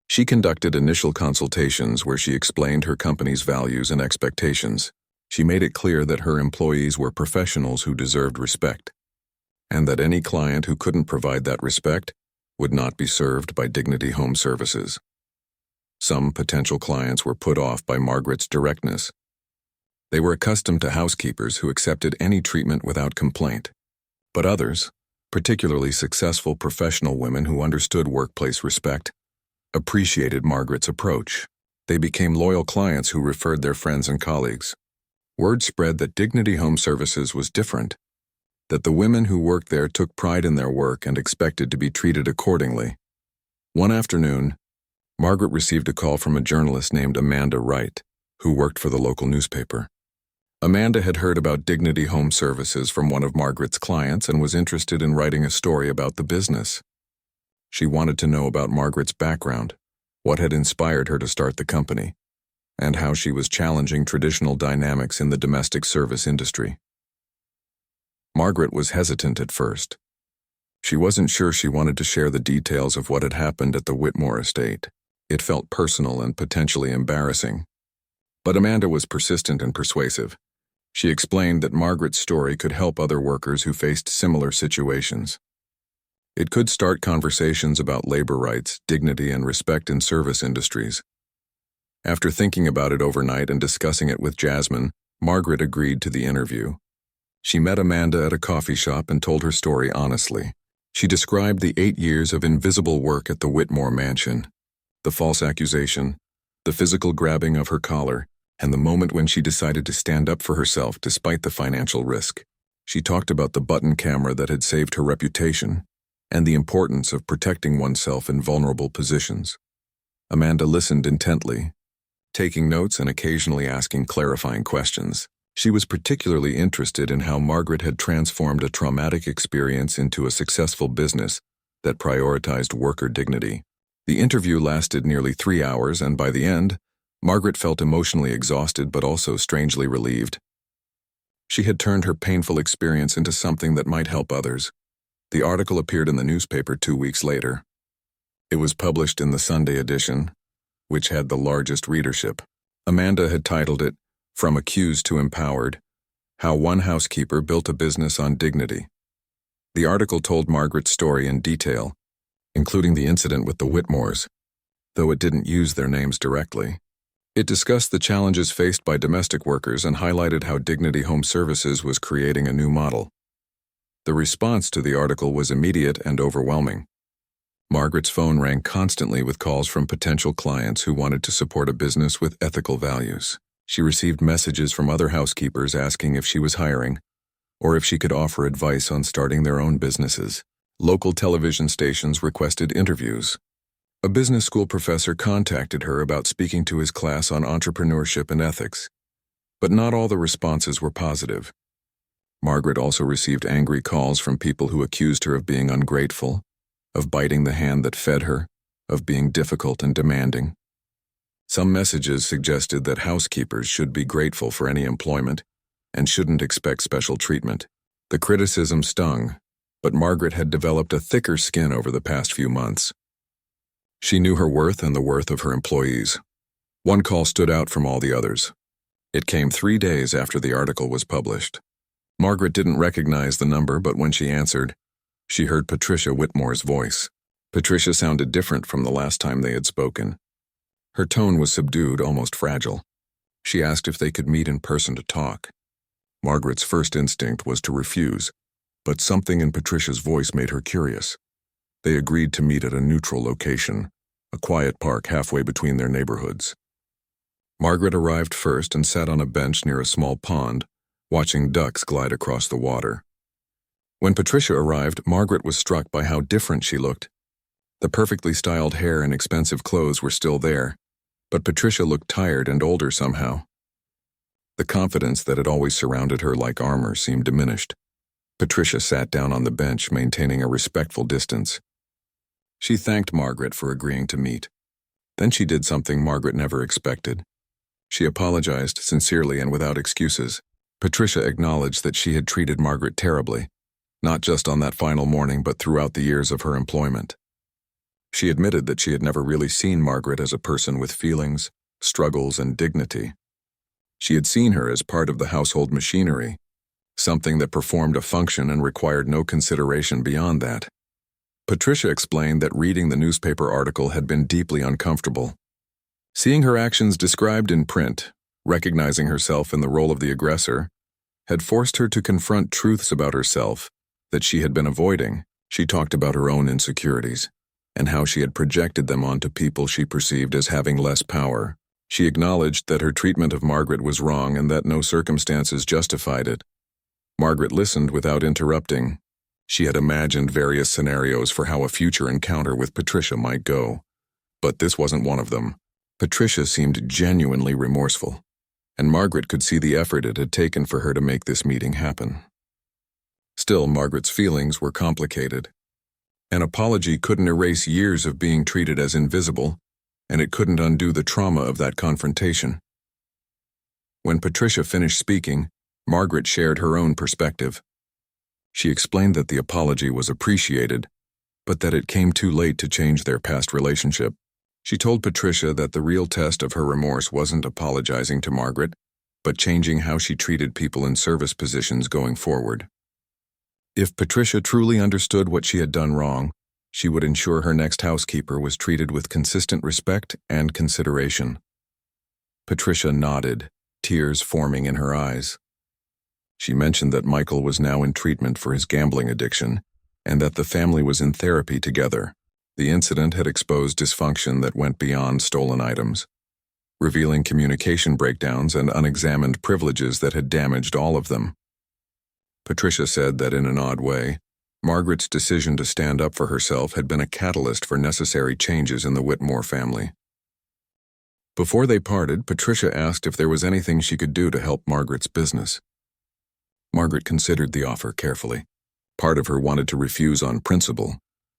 She conducted initial consultations where she explained her company's values and expectations. She made it clear that her employees were professionals who deserved respect, and that any client who couldn't provide that respect would not be served by Dignity Home Services. Some potential clients were put off by Margaret's directness. They were accustomed to housekeepers who accepted any treatment without complaint. But others, particularly successful professional women who understood workplace respect, appreciated Margaret's approach. They became loyal clients who referred their friends and colleagues. Word spread that Dignity Home Services was different, that the women who worked there took pride in their work and expected to be treated accordingly. One afternoon, Margaret received a call from a journalist named Amanda Wright, who worked for the local newspaper. Amanda had heard about Dignity Home Services from one of Margaret's clients and was interested in writing a story about the business. She wanted to know about Margaret's background, what had inspired her to start the company, and how she was challenging traditional dynamics in the domestic service industry. Margaret was hesitant at first. She wasn't sure she wanted to share the details of what had happened at the Whitmore estate. It felt personal and potentially embarrassing. But Amanda was persistent and persuasive. She explained that Margaret's story could help other workers who faced similar situations. It could start conversations about labor rights, dignity, and respect in service industries. After thinking about it overnight and discussing it with Jasmine, Margaret agreed to the interview. She met Amanda at a coffee shop and told her story honestly. She described the 8 years of invisible work at the Whitmore mansion, the false accusation, the physical grabbing of her collar, and the moment when she decided to stand up for herself despite the financial risk. She talked about the button camera that had saved her reputation, and the importance of protecting oneself in vulnerable positions. Amanda listened intently, taking notes and occasionally asking clarifying questions. She was particularly interested in how Margaret had transformed a traumatic experience into a successful business that prioritized worker dignity. The interview lasted nearly 3 hours, and by the end, Margaret felt emotionally exhausted but also strangely relieved. She had turned her painful experience into something that might help others. The article appeared in the newspaper 2 weeks later. It was published in the Sunday edition, which had the largest readership. Amanda had titled it, "From Accused to Empowered: How One Housekeeper Built a Business on Dignity." The article told Margaret's story in detail, including the incident with the Whitmores, though it didn't use their names directly. It discussed the challenges faced by domestic workers and highlighted how Dignity Home Services was creating a new model. The response to the article was immediate and overwhelming. Margaret's phone rang constantly with calls from potential clients who wanted to support a business with ethical values. She received messages from other housekeepers asking if she was hiring, or if she could offer advice on starting their own businesses. Local television stations requested interviews. A business school professor contacted her about speaking to his class on entrepreneurship and ethics. But not all the responses were positive. Margaret also received angry calls from people who accused her of being ungrateful, of biting the hand that fed her, of being difficult and demanding. Some messages suggested that housekeepers should be grateful for any employment and shouldn't expect special treatment. The criticism stung, but Margaret had developed a thicker skin over the past few months. She knew her worth and the worth of her employees. One call stood out from all the others. It came 3 days after the article was published. Margaret didn't recognize the number, but when she answered, she heard Patricia Whitmore's voice. Patricia sounded different from the last time they had spoken. Her tone was subdued, almost fragile. She asked if they could meet in person to talk. Margaret's first instinct was to refuse, but something in Patricia's voice made her curious. They agreed to meet at a neutral location, a quiet park halfway between their neighborhoods. Margaret arrived first and sat on a bench near a small pond, watching ducks glide across the water. When Patricia arrived, Margaret was struck by how different she looked. The perfectly styled hair and expensive clothes were still there, but Patricia looked tired and older somehow. The confidence that had always surrounded her like armor seemed diminished. Patricia sat down on the bench, maintaining a respectful distance. She thanked Margaret for agreeing to meet. Then she did something Margaret never expected. She apologized sincerely and without excuses. Patricia acknowledged that she had treated Margaret terribly, not just on that final morning but throughout the years of her employment. She admitted that she had never really seen Margaret as a person with feelings, struggles, and dignity. She had seen her as part of the household machinery, something that performed a function and required no consideration beyond that. Patricia explained that reading the newspaper article had been deeply uncomfortable. Seeing her actions described in print, recognizing herself in the role of the aggressor, had forced her to confront truths about herself that she had been avoiding. She talked about her own insecurities and how she had projected them onto people she perceived as having less power. She acknowledged that her treatment of Margaret was wrong and that no circumstances justified it. Margaret listened without interrupting. She had imagined various scenarios for how a future encounter with Patricia might go, but this wasn't one of them. Patricia seemed genuinely remorseful, and Margaret could see the effort it had taken for her to make this meeting happen. Still, Margaret's feelings were complicated. An apology couldn't erase years of being treated as invisible, and it couldn't undo the trauma of that confrontation. When Patricia finished speaking, Margaret shared her own perspective. She explained that the apology was appreciated, but that it came too late to change their past relationship. She told Patricia that the real test of her remorse wasn't apologizing to Margaret, but changing how she treated people in service positions going forward. If Patricia truly understood what she had done wrong, she would ensure her next housekeeper was treated with consistent respect and consideration. Patricia nodded, tears forming in her eyes. She mentioned that Michael was now in treatment for his gambling addiction, and that the family was in therapy together. The incident had exposed dysfunction that went beyond stolen items, revealing communication breakdowns and unexamined privileges that had damaged all of them. Patricia said that in an odd way, Margaret's decision to stand up for herself had been a catalyst for necessary changes in the Whitmore family. Before they parted, Patricia asked if there was anything she could do to help Margaret's business. Margaret considered the offer carefully. Part of her wanted to refuse on principle,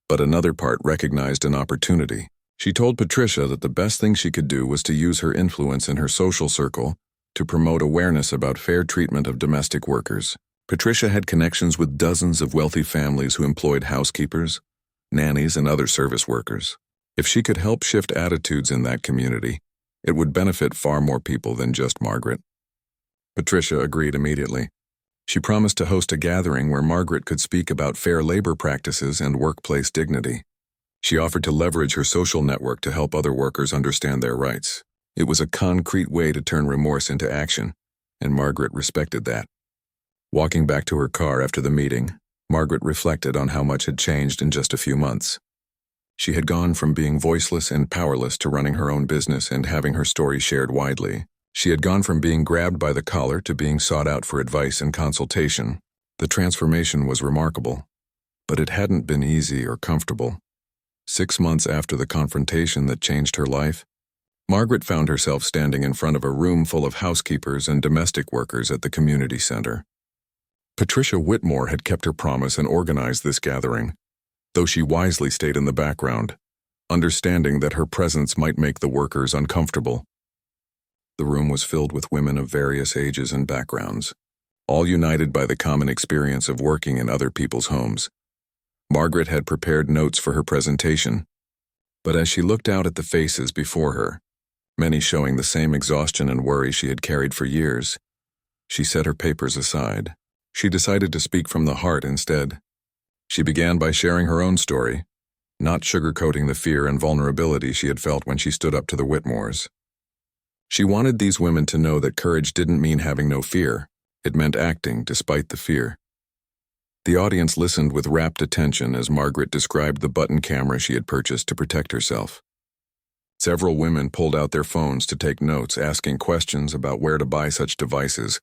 but another part recognized an opportunity. She told Patricia that the best thing she could do was to use her influence in her social circle to promote awareness about fair treatment of domestic workers. Patricia had connections with dozens of wealthy families who employed housekeepers, nannies, and other service workers. If she could help shift attitudes in that community, it would benefit far more people than just Margaret. Patricia agreed immediately. She promised to host a gathering where Margaret could speak about fair labor practices and workplace dignity. She offered to leverage her social network to help other workers understand their rights. It was a concrete way to turn remorse into action, and Margaret respected that. Walking back to her car after the meeting, Margaret reflected on how much had changed in just a few months. She had gone from being voiceless and powerless to running her own business and having her story shared widely. She had gone from being grabbed by the collar to being sought out for advice and consultation. The transformation was remarkable, but it hadn't been easy or comfortable. 6 months after the confrontation that changed her life, Margaret found herself standing in front of a room full of housekeepers and domestic workers at the community center. Patricia Whitmore had kept her promise and organized this gathering, though she wisely stayed in the background, understanding that her presence might make the workers uncomfortable. The room was filled with women of various ages and backgrounds, all united by the common experience of working in other people's homes. Margaret had prepared notes for her presentation, but as she looked out at the faces before her, many showing the same exhaustion and worry she had carried for years, she set her papers aside. She decided to speak from the heart instead. She began by sharing her own story, not sugarcoating the fear and vulnerability she had felt when she stood up to the Whitmores. She wanted these women to know that courage didn't mean having no fear. It meant acting despite the fear. The audience listened with rapt attention as Margaret described the button camera she had purchased to protect herself. Several women pulled out their phones to take notes, asking questions about where to buy such devices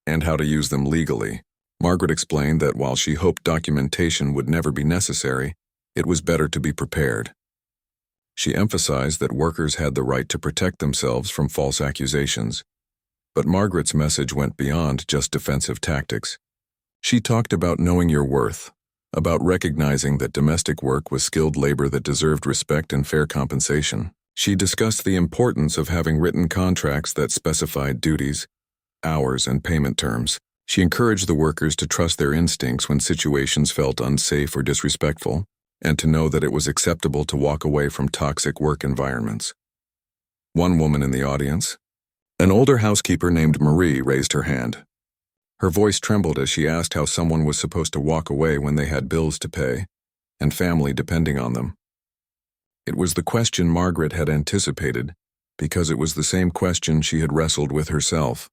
and how to use them legally. Margaret explained that while she hoped documentation would never be necessary, it was better to be prepared. She emphasized that workers had the right to protect themselves from false accusations. But Margaret's message went beyond just defensive tactics. She talked about knowing your worth, about recognizing that domestic work was skilled labor that deserved respect and fair compensation. She discussed the importance of having written contracts that specified duties, hours, and payment terms. She encouraged the workers to trust their instincts when situations felt unsafe or disrespectful, and to know that it was acceptable to walk away from toxic work environments. One woman in the audience, an older housekeeper named Marie, raised her hand. Her voice trembled as she asked how someone was supposed to walk away when they had bills to pay and family depending on them. It was the question Margaret had anticipated because it was the same question she had wrestled with herself.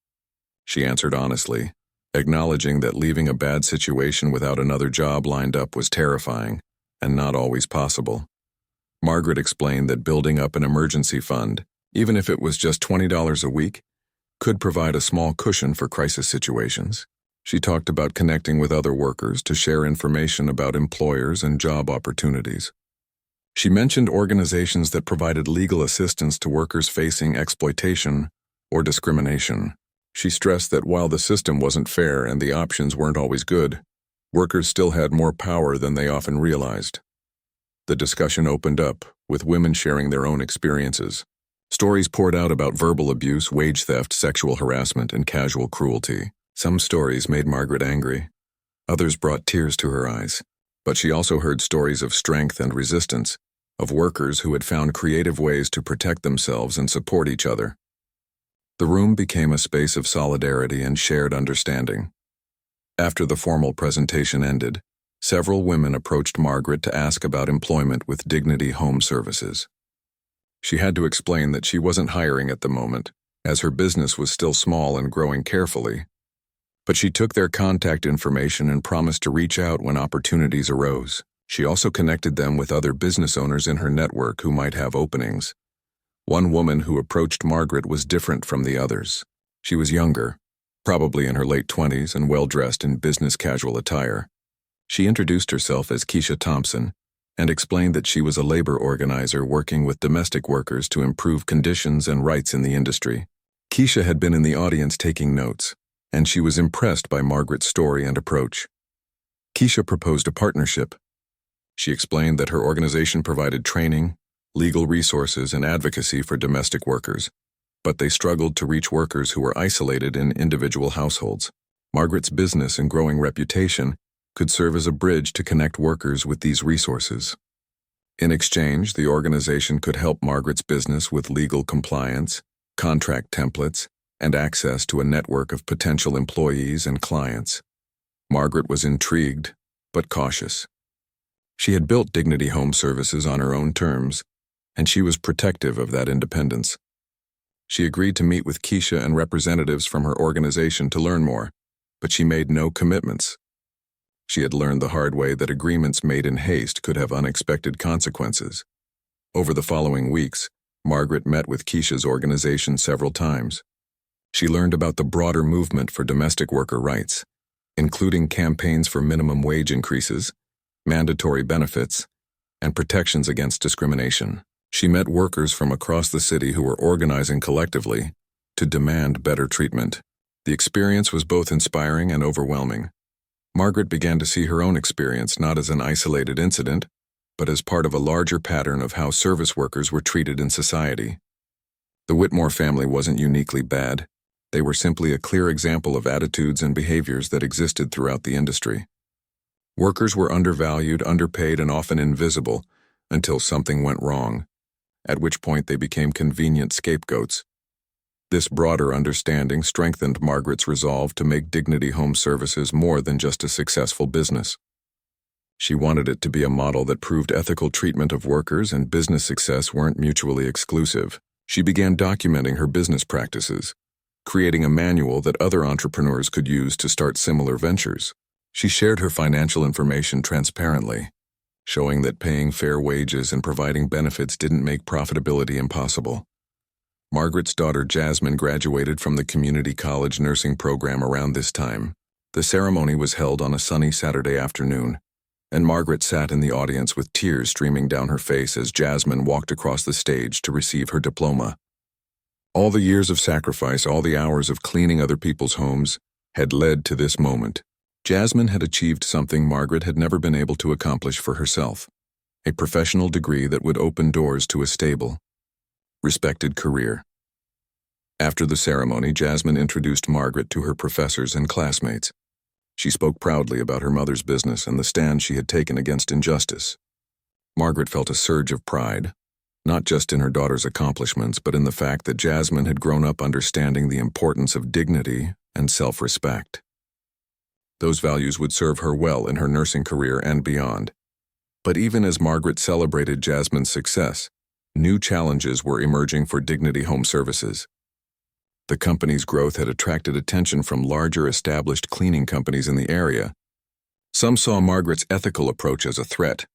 She answered honestly, acknowledging that leaving a bad situation without another job lined up was terrifying and not always possible. Margaret explained that building up an emergency fund, even if it was just $20 a week, could provide a small cushion for crisis situations. She talked about connecting with other workers to share information about employers and job opportunities. She mentioned organizations that provided legal assistance to workers facing exploitation or discrimination. She stressed that while the system wasn't fair and the options weren't always good, workers still had more power than they often realized. The discussion opened up, with women sharing their own experiences. Stories poured out about verbal abuse, wage theft, sexual harassment, and casual cruelty. Some stories made Margaret angry. Others brought tears to her eyes. But she also heard stories of strength and resistance, of workers who had found creative ways to protect themselves and support each other. The room became a space of solidarity and shared understanding. After the formal presentation ended, several women approached Margaret to ask about employment with Dignity Home Services. She had to explain that she wasn't hiring at the moment, as her business was still small and growing carefully. But she took their contact information and promised to reach out when opportunities arose. She also connected them with other business owners in her network who might have openings. One woman who approached Margaret was different from the others. She was younger, probably in her late 20s and well-dressed in business casual attire. She introduced herself as Keisha Thompson and explained that she was a labor organizer working with domestic workers to improve conditions and rights in the industry. Keisha had been in the audience taking notes, and she was impressed by Margaret's story and approach. Keisha proposed a partnership. She explained that her organization provided training, legal resources, and advocacy for domestic workers, but they struggled to reach workers who were isolated in individual households. Margaret's business and growing reputation could serve as a bridge to connect workers with these resources. In exchange, the organization could help Margaret's business with legal compliance, contract templates, and access to a network of potential employees and clients. Margaret was intrigued, but cautious. She had built Dignity Home Services on her own terms, and she was protective of that independence. She agreed to meet with Keisha and representatives from her organization to learn more, but she made no commitments. She had learned the hard way that agreements made in haste could have unexpected consequences. Over the following weeks, Margaret met with Keisha's organization several times. She learned about the broader movement for domestic worker rights, including campaigns for minimum wage increases, mandatory benefits, and protections against discrimination. She met workers from across the city who were organizing collectively to demand better treatment. The experience was both inspiring and overwhelming. Margaret began to see her own experience not as an isolated incident, but as part of a larger pattern of how service workers were treated in society. The Whitmore family wasn't uniquely bad. They were simply a clear example of attitudes and behaviors that existed throughout the industry. Workers were undervalued, underpaid, and often invisible until something went wrong, at which point they became convenient scapegoats. This broader understanding strengthened Margaret's resolve to make Dignity Home Services more than just a successful business. She wanted it to be a model that proved ethical treatment of workers and business success weren't mutually exclusive. She began documenting her business practices, creating a manual that other entrepreneurs could use to start similar ventures. She shared her financial information transparently, showing that paying fair wages and providing benefits didn't make profitability impossible. Margaret's daughter Jasmine graduated from the community college nursing program around this time. The ceremony was held on a sunny Saturday afternoon, and Margaret sat in the audience with tears streaming down her face as Jasmine walked across the stage to receive her diploma. All the years of sacrifice, all the hours of cleaning other people's homes, had led to this moment. Jasmine had achieved something Margaret had never been able to accomplish for herself: a professional degree that would open doors to a stable, respected career. After the ceremony, Jasmine introduced Margaret to her professors and classmates. She spoke proudly about her mother's business and the stand she had taken against injustice. Margaret felt a surge of pride, not just in her daughter's accomplishments, but in the fact that Jasmine had grown up understanding the importance of dignity and self-respect. Those values would serve her well in her nursing career and beyond. But even as Margaret celebrated Jasmine's success, new challenges were emerging for Dignity Home Services. The company's growth had attracted attention from larger established cleaning companies in the area. Some saw Margaret's ethical approach as a threat,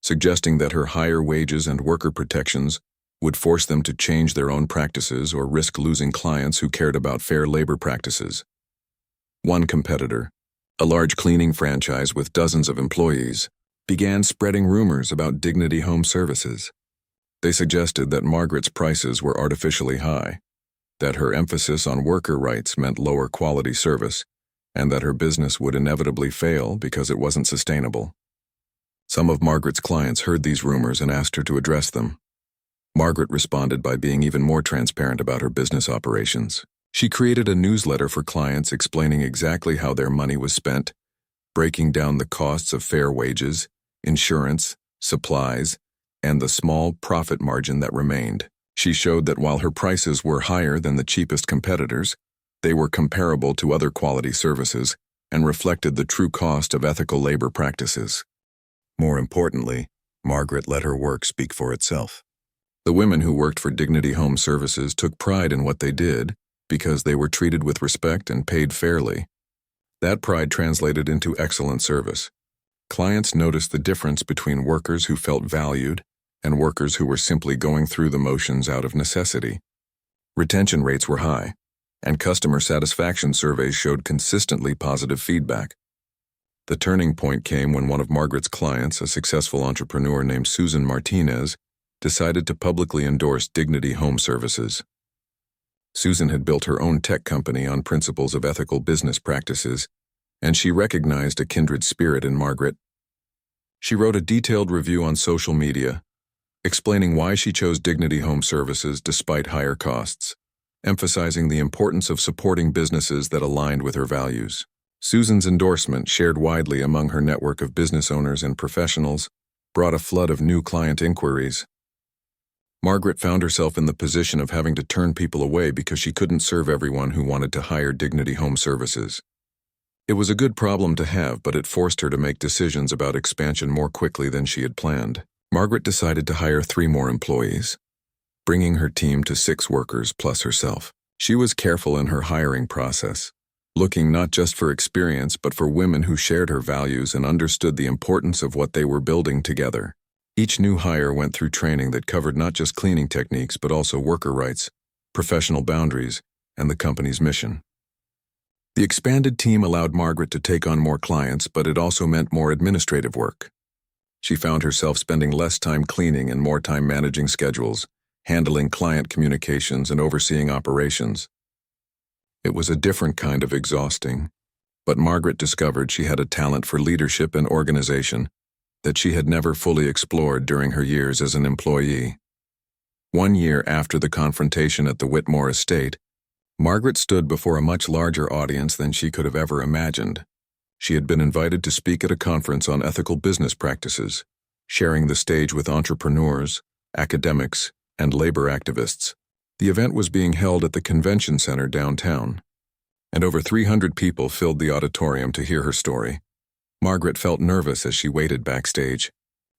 suggesting that her higher wages and worker protections would force them to change their own practices or risk losing clients who cared about fair labor practices. One competitor, a large cleaning franchise with dozens of employees, began spreading rumors about Dignity Home Services. They suggested that Margaret's prices were artificially high, that her emphasis on worker rights meant lower quality service, and that her business would inevitably fail because it wasn't sustainable. Some of Margaret's clients heard these rumors and asked her to address them. Margaret responded by being even more transparent about her business operations. She created a newsletter for clients explaining exactly how their money was spent, breaking down the costs of fair wages, insurance, supplies, and the small profit margin that remained. She showed that while her prices were higher than the cheapest competitors, they were comparable to other quality services and reflected the true cost of ethical labor practices. More importantly, Margaret let her work speak for itself. The women who worked for Dignity Home Services took pride in what they did because they were treated with respect and paid fairly. That pride translated into excellent service. Clients noticed the difference between workers who felt valued and workers who were simply going through the motions out of necessity. Retention rates were high, and customer satisfaction surveys showed consistently positive feedback. The turning point came when one of Margaret's clients, a successful entrepreneur named Susan Martinez, decided to publicly endorse Dignity Home Services. Susan had built her own tech company on principles of ethical business practices, and she recognized a kindred spirit in Margaret. She wrote a detailed review on social media, explaining why she chose Dignity Home Services despite higher costs, emphasizing the importance of supporting businesses that aligned with her values. Susan's endorsement, shared widely among her network of business owners and professionals, brought a flood of new client inquiries. Margaret found herself in the position of having to turn people away because she couldn't serve everyone who wanted to hire Dignity Home Services. It was a good problem to have, but it forced her to make decisions about expansion more quickly than she had planned. Margaret decided to hire 3 more employees, bringing her team to 6 workers plus herself. She was careful in her hiring process, looking not just for experience but for women who shared her values and understood the importance of what they were building together. Each new hire went through training that covered not just cleaning techniques but also worker rights, professional boundaries, and the company's mission. The expanded team allowed Margaret to take on more clients, but it also meant more administrative work. She found herself spending less time cleaning and more time managing schedules, handling client communications, and overseeing operations. It was a different kind of exhausting, But Margaret discovered she had a talent for leadership and organization that she had never fully explored during her years as an employee. 1 year after the confrontation at the Whitmore estate, Margaret stood before a much larger audience than she could have ever imagined. She had been invited to speak at a conference on ethical business practices, sharing the stage with entrepreneurs, academics, and labor activists. The event was being held at the convention center downtown, and over 300 people filled the auditorium to hear her story. Margaret felt nervous as she waited backstage,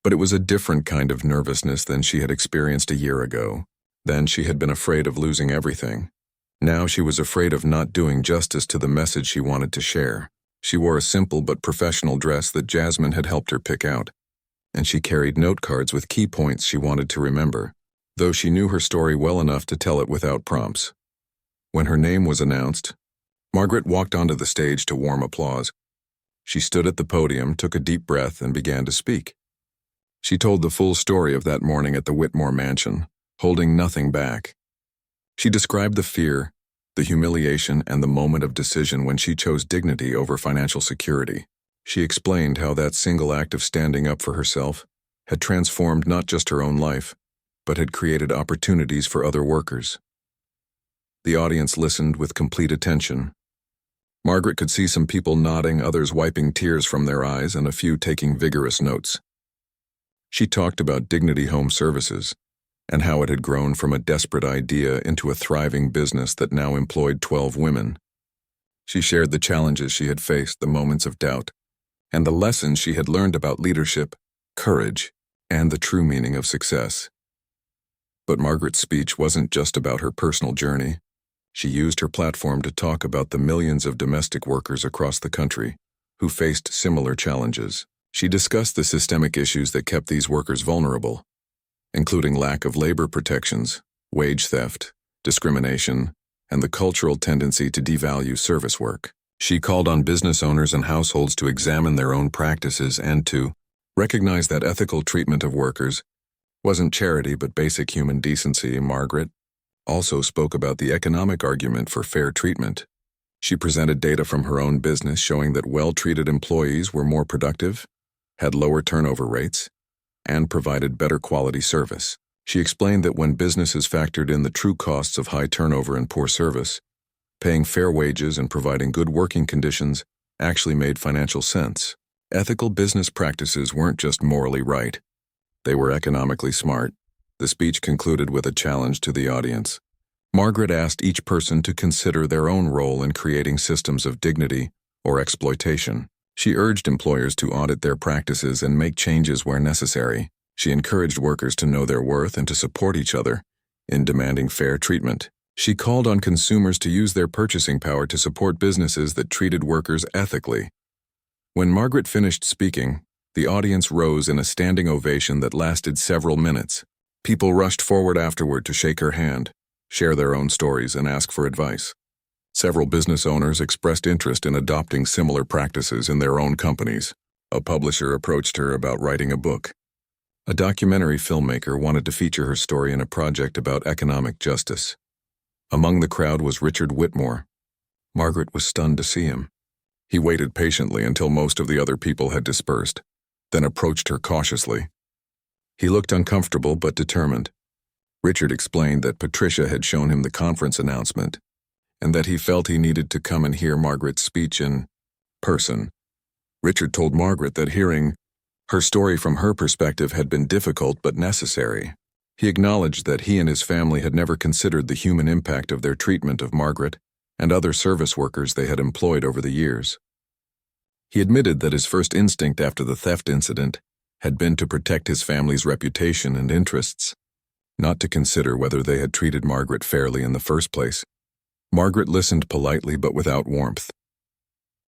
but it was a different kind of nervousness than she had experienced a year ago. Then she had been afraid of losing everything. Now she was afraid of not doing justice to the message she wanted to share. She wore a simple but professional dress that Jasmine had helped her pick out, and she carried note cards with key points she wanted to remember, though she knew her story well enough to tell it without prompts. When her name was announced, Margaret walked onto the stage to warm applause. She stood at the podium, took a deep breath, and began to speak. She told the full story of that morning at the Whitmore mansion, holding nothing back. She described the fear, the humiliation, and the moment of decision when she chose dignity over financial security. She explained how that single act of standing up for herself had transformed not just her own life, but had created opportunities for other workers. The audience listened with complete attention. Margaret could see some people nodding, others wiping tears from their eyes, and a few taking vigorous notes. She talked about Dignity Home Services and how it had grown from a desperate idea into a thriving business that now employed 12 women. She shared the challenges she had faced, the moments of doubt, and the lessons she had learned about leadership, courage, and the true meaning of success. But Margaret's speech wasn't just about her personal journey. She used her platform to talk about the millions of domestic workers across the country who faced similar challenges. She discussed the systemic issues that kept these workers vulnerable, including lack of labor protections, wage theft, discrimination, and the cultural tendency to devalue service work. She called on business owners and households to examine their own practices and to recognize that ethical treatment of workers wasn't charity but basic human decency. Margaret also spoke about the economic argument for fair treatment. She presented data from her own business showing that well-treated employees were more productive, had lower turnover rates, and provided better quality service. She explained that when businesses factored in the true costs of high turnover and poor service, paying fair wages and providing good working conditions actually made financial sense. Ethical business practices weren't just morally right, they were economically smart. The speech concluded with a challenge to the audience. Margaret asked each person to consider their own role in creating systems of dignity or exploitation. She urged employers to audit their practices and make changes where necessary. She encouraged workers to know their worth and to support each other in demanding fair treatment. She called on consumers to use their purchasing power to support businesses that treated workers ethically. When Margaret finished speaking, the audience rose in a standing ovation that lasted several minutes. People rushed forward afterward to shake her hand, share their own stories, and ask for advice. Several business owners expressed interest in adopting similar practices in their own companies. A publisher approached her about writing a book. A documentary filmmaker wanted to feature her story in a project about economic justice. Among the crowd was Richard Whitmore. Margaret was stunned to see him. He waited patiently until most of the other people had dispersed, then approached her cautiously. He looked uncomfortable but determined. Richard explained that Patricia had shown him the conference announcement, and that he felt he needed to come and hear Margaret's speech in person. Richard told Margaret that hearing her story from her perspective had been difficult but necessary. He acknowledged that he and his family had never considered the human impact of their treatment of Margaret and other service workers they had employed over the years. He admitted that his first instinct after the theft incident had been to protect his family's reputation and interests, not to consider whether they had treated Margaret fairly in the first place. Margaret listened politely but without warmth.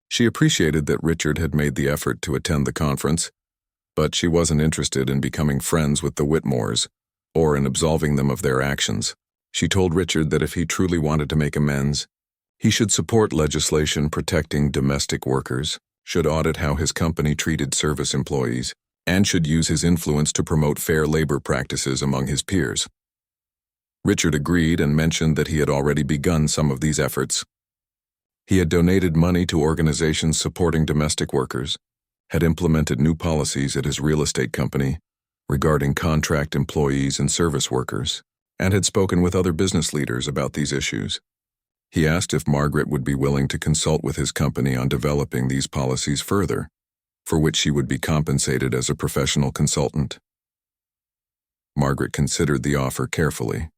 She appreciated that Richard had made the effort to attend the conference, but she wasn't interested in becoming friends with the Whitmores or in absolving them of their actions. She told Richard that if he truly wanted to make amends, he should support legislation protecting domestic workers, should audit how his company treated service employees, and should use his influence to promote fair labor practices among his peers. Richard agreed and mentioned that he had already begun some of these efforts. He had donated money to organizations supporting domestic workers, had implemented new policies at his real estate company regarding contract employees and service workers, and had spoken with other business leaders about these issues. He asked if Margaret would be willing to consult with his company on developing these policies further, for which she would be compensated as a professional consultant. Margaret considered the offer carefully.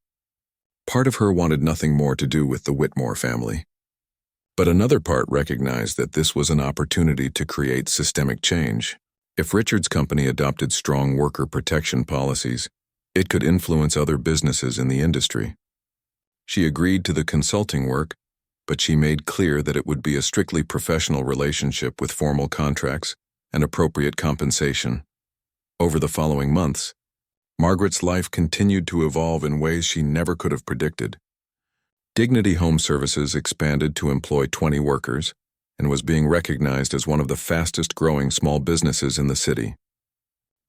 Part of her wanted nothing more to do with the Whitmore family, but another part recognized that this was an opportunity to create systemic change. If Richard's company adopted strong worker protection policies, it could influence other businesses in the industry. She agreed to the consulting work, but she made clear that it would be a strictly professional relationship with formal contracts and appropriate compensation. Over the following months, Margaret's life continued to evolve in ways she never could have predicted. Dignity Home Services expanded to employ 20 workers and was being recognized as one of the fastest-growing small businesses in the city.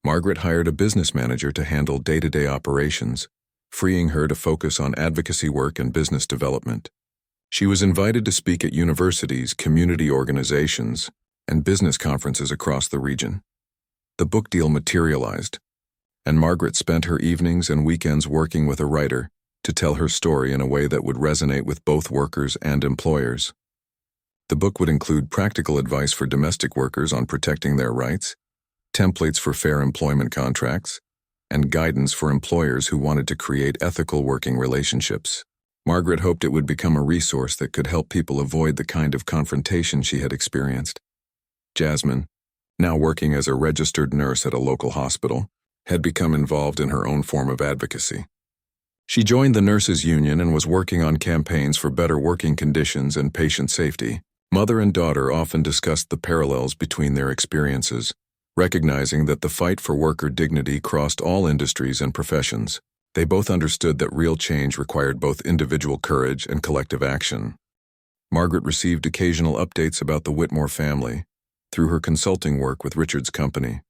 Margaret hired a business manager to handle day-to-day operations, freeing her to focus on advocacy work and business development. She was invited to speak at universities, community organizations, and business conferences across the region. The book deal materialized, and Margaret spent her evenings and weekends working with a writer to tell her story in a way that would resonate with both workers and employers. The book would include practical advice for domestic workers on protecting their rights, templates for fair employment contracts, and guidance for employers who wanted to create ethical working relationships. Margaret hoped it would become a resource that could help people avoid the kind of confrontation she had experienced. Jasmine, now working as a registered nurse at a local hospital, had become involved in her own form of advocacy. She joined the nurses' union and was working on campaigns for better working conditions and patient safety. Mother and daughter often discussed the parallels between their experiences, recognizing that the fight for worker dignity crossed all industries and professions. They both understood that real change required both individual courage and collective action. Margaret received occasional updates about the Whitmore family through her consulting work with Richard's company.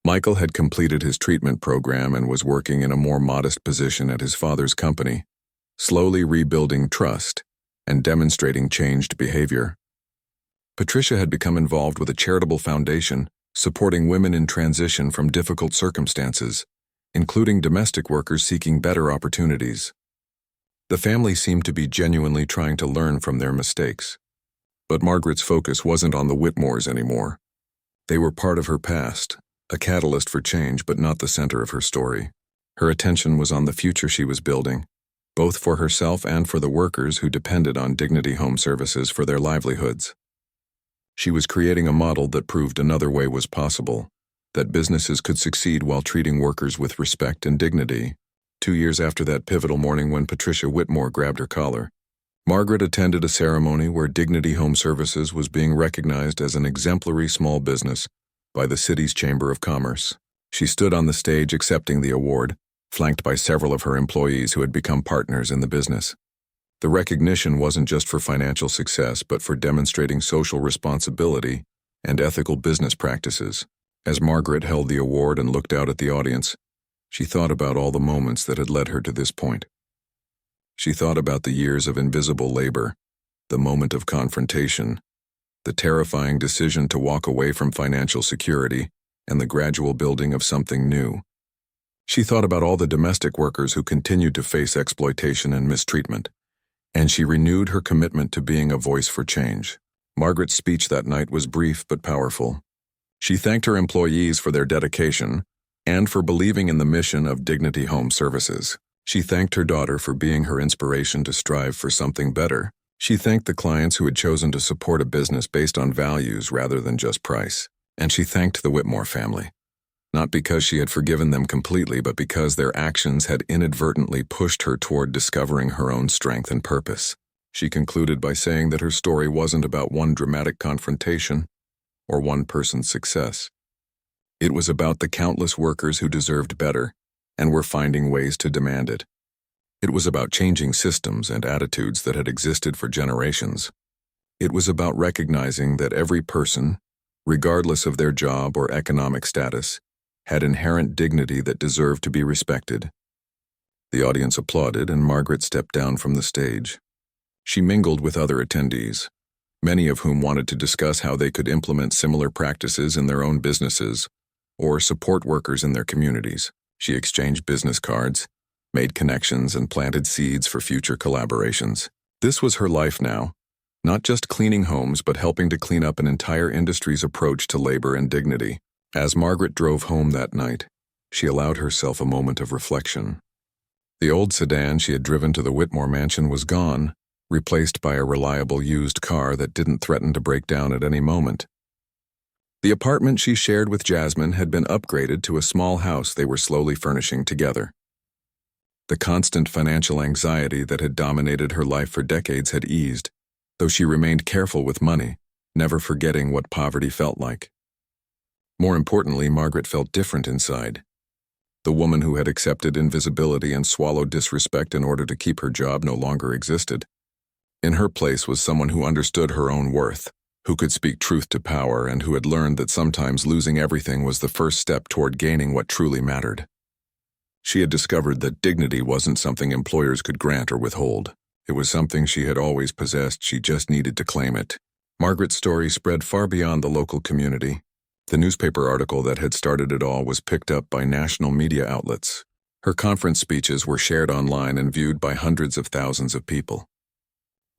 Michael had completed his treatment program and was working in a more modest position at his father's company, slowly rebuilding trust and demonstrating changed behavior. Patricia had become involved with a charitable foundation supporting women in transition from difficult circumstances, including domestic workers seeking better opportunities. The family seemed to be genuinely trying to learn from their mistakes. But Margaret's focus wasn't on the Whitmores anymore. They were part of her past, a catalyst for change but not the center of her story. Her attention was on the future she was building, both for herself and for the workers who depended on Dignity Home Services for their livelihoods. She was creating a model that proved another way was possible, that businesses could succeed while treating workers with respect and dignity. 2 years after that pivotal morning when Patricia Whitmore grabbed her collar, Margaret attended a ceremony where Dignity Home Services was being recognized as an exemplary small business by the city's Chamber of Commerce. She stood on the stage accepting the award, flanked by several of her employees who had become partners in the business. The recognition wasn't just for financial success, but for demonstrating social responsibility and ethical business practices. As Margaret held the award and looked out at the audience, she thought about all the moments that had led her to this point. She thought about the years of invisible labor, the moment of confrontation, the terrifying decision to walk away from financial security, and the gradual building of something new. She thought about all the domestic workers who continued to face exploitation and mistreatment, and she renewed her commitment to being a voice for change. Margaret's speech that night was brief but powerful. She thanked her employees for their dedication and for believing in the mission of Dignity Home Services. She thanked her daughter for being her inspiration to strive for something better. She thanked the clients who had chosen to support a business based on values rather than just price. And she thanked the Whitmore family, not because she had forgiven them completely, but because their actions had inadvertently pushed her toward discovering her own strength and purpose. She concluded by saying that her story wasn't about one dramatic confrontation or one person's success. It was about the countless workers who deserved better and were finding ways to demand it. It was about changing systems and attitudes that had existed for generations. It was about recognizing that every person, regardless of their job or economic status, had inherent dignity that deserved to be respected. The audience applauded, and Margaret stepped down from the stage. She mingled with other attendees, many of whom wanted to discuss how they could implement similar practices in their own businesses or support workers in their communities. She exchanged business cards, made connections, and planted seeds for future collaborations. This was her life now, not just cleaning homes but helping to clean up an entire industry's approach to labor and dignity. As Margaret drove home that night, she allowed herself a moment of reflection. The old sedan she had driven to the Whitmore mansion was gone, replaced by a reliable used car that didn't threaten to break down at any moment. The apartment she shared with Jasmine had been upgraded to a small house they were slowly furnishing together. The constant financial anxiety that had dominated her life for decades had eased, though she remained careful with money, never forgetting what poverty felt like. More importantly, Margaret felt different inside. The woman who had accepted invisibility and swallowed disrespect in order to keep her job no longer existed. In her place was someone who understood her own worth, who could speak truth to power, and who had learned that sometimes losing everything was the first step toward gaining what truly mattered. She had discovered that dignity wasn't something employers could grant or withhold. It was something she had always possessed, she just needed to claim it. Margaret's story spread far beyond the local community. The newspaper article that had started it all was picked up by national media outlets. Her conference speeches were shared online and viewed by hundreds of thousands of people.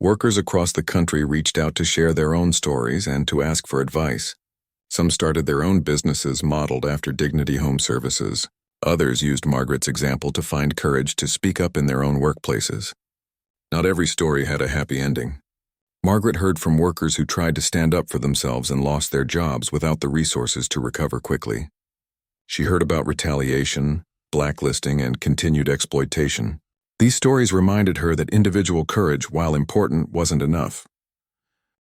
Workers across the country reached out to share their own stories and to ask for advice. Some started their own businesses modeled after Dignity Home Services. Others used Margaret's example to find courage to speak up in their own workplaces. Not every story had a happy ending. Margaret heard from workers who tried to stand up for themselves and lost their jobs without the resources to recover quickly. She heard about retaliation, blacklisting, and continued exploitation. These stories reminded her that individual courage, while important, wasn't enough.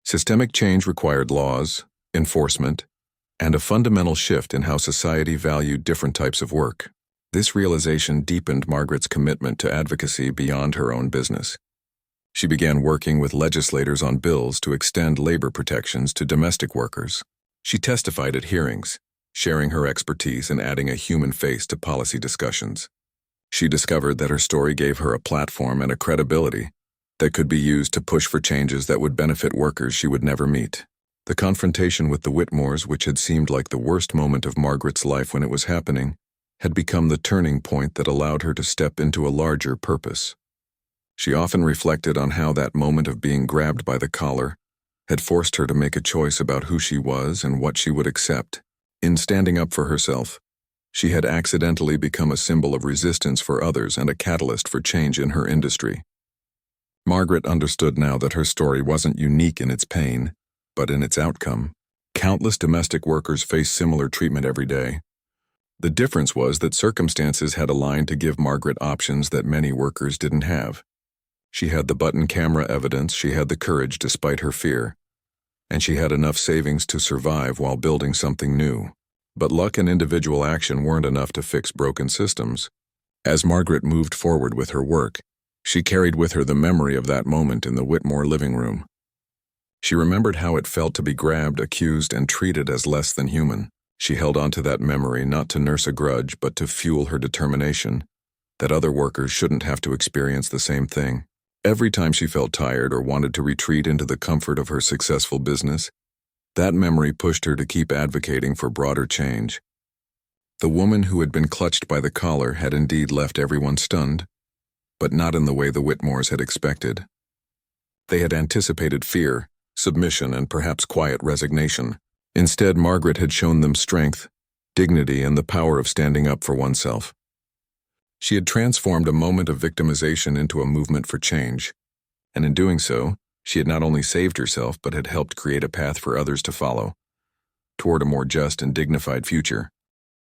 Systemic change required laws, enforcement, and a fundamental shift in how society valued different types of work. This realization deepened Margaret's commitment to advocacy beyond her own business. She began working with legislators on bills to extend labor protections to domestic workers. She testified at hearings, sharing her expertise and adding a human face to policy discussions. She discovered that her story gave her a platform and a credibility that could be used to push for changes that would benefit workers she would never meet. The confrontation with the Whitmores, which had seemed like the worst moment of Margaret's life when it was happening, had become the turning point that allowed her to step into a larger purpose. She often reflected on how that moment of being grabbed by the collar had forced her to make a choice about who she was and what she would accept. In standing up for herself, she had accidentally become a symbol of resistance for others and a catalyst for change in her industry. Margaret understood now that her story wasn't unique in its pain, but in its outcome. Countless domestic workers face similar treatment every day. The difference was that circumstances had aligned to give Margaret options that many workers didn't have. She had the button camera evidence, she had the courage despite her fear, and she had enough savings to survive while building something new. But luck and individual action weren't enough to fix broken systems. As Margaret moved forward with her work, she carried with her the memory of that moment in the Whitmore living room. She remembered how it felt to be grabbed, accused, and treated as less than human. She held on to that memory not to nurse a grudge, but to fuel her determination that other workers shouldn't have to experience the same thing. Every time she felt tired or wanted to retreat into the comfort of her successful business, that memory pushed her to keep advocating for broader change. The woman who had been clutched by the collar had indeed left everyone stunned, but not in the way the Whitmores had expected. They had anticipated fear, submission, and perhaps quiet resignation. Instead, Margaret had shown them strength, dignity, and the power of standing up for oneself. She had transformed a moment of victimization into a movement for change, and in doing so, she had not only saved herself but had helped create a path for others to follow, toward a more just and dignified future.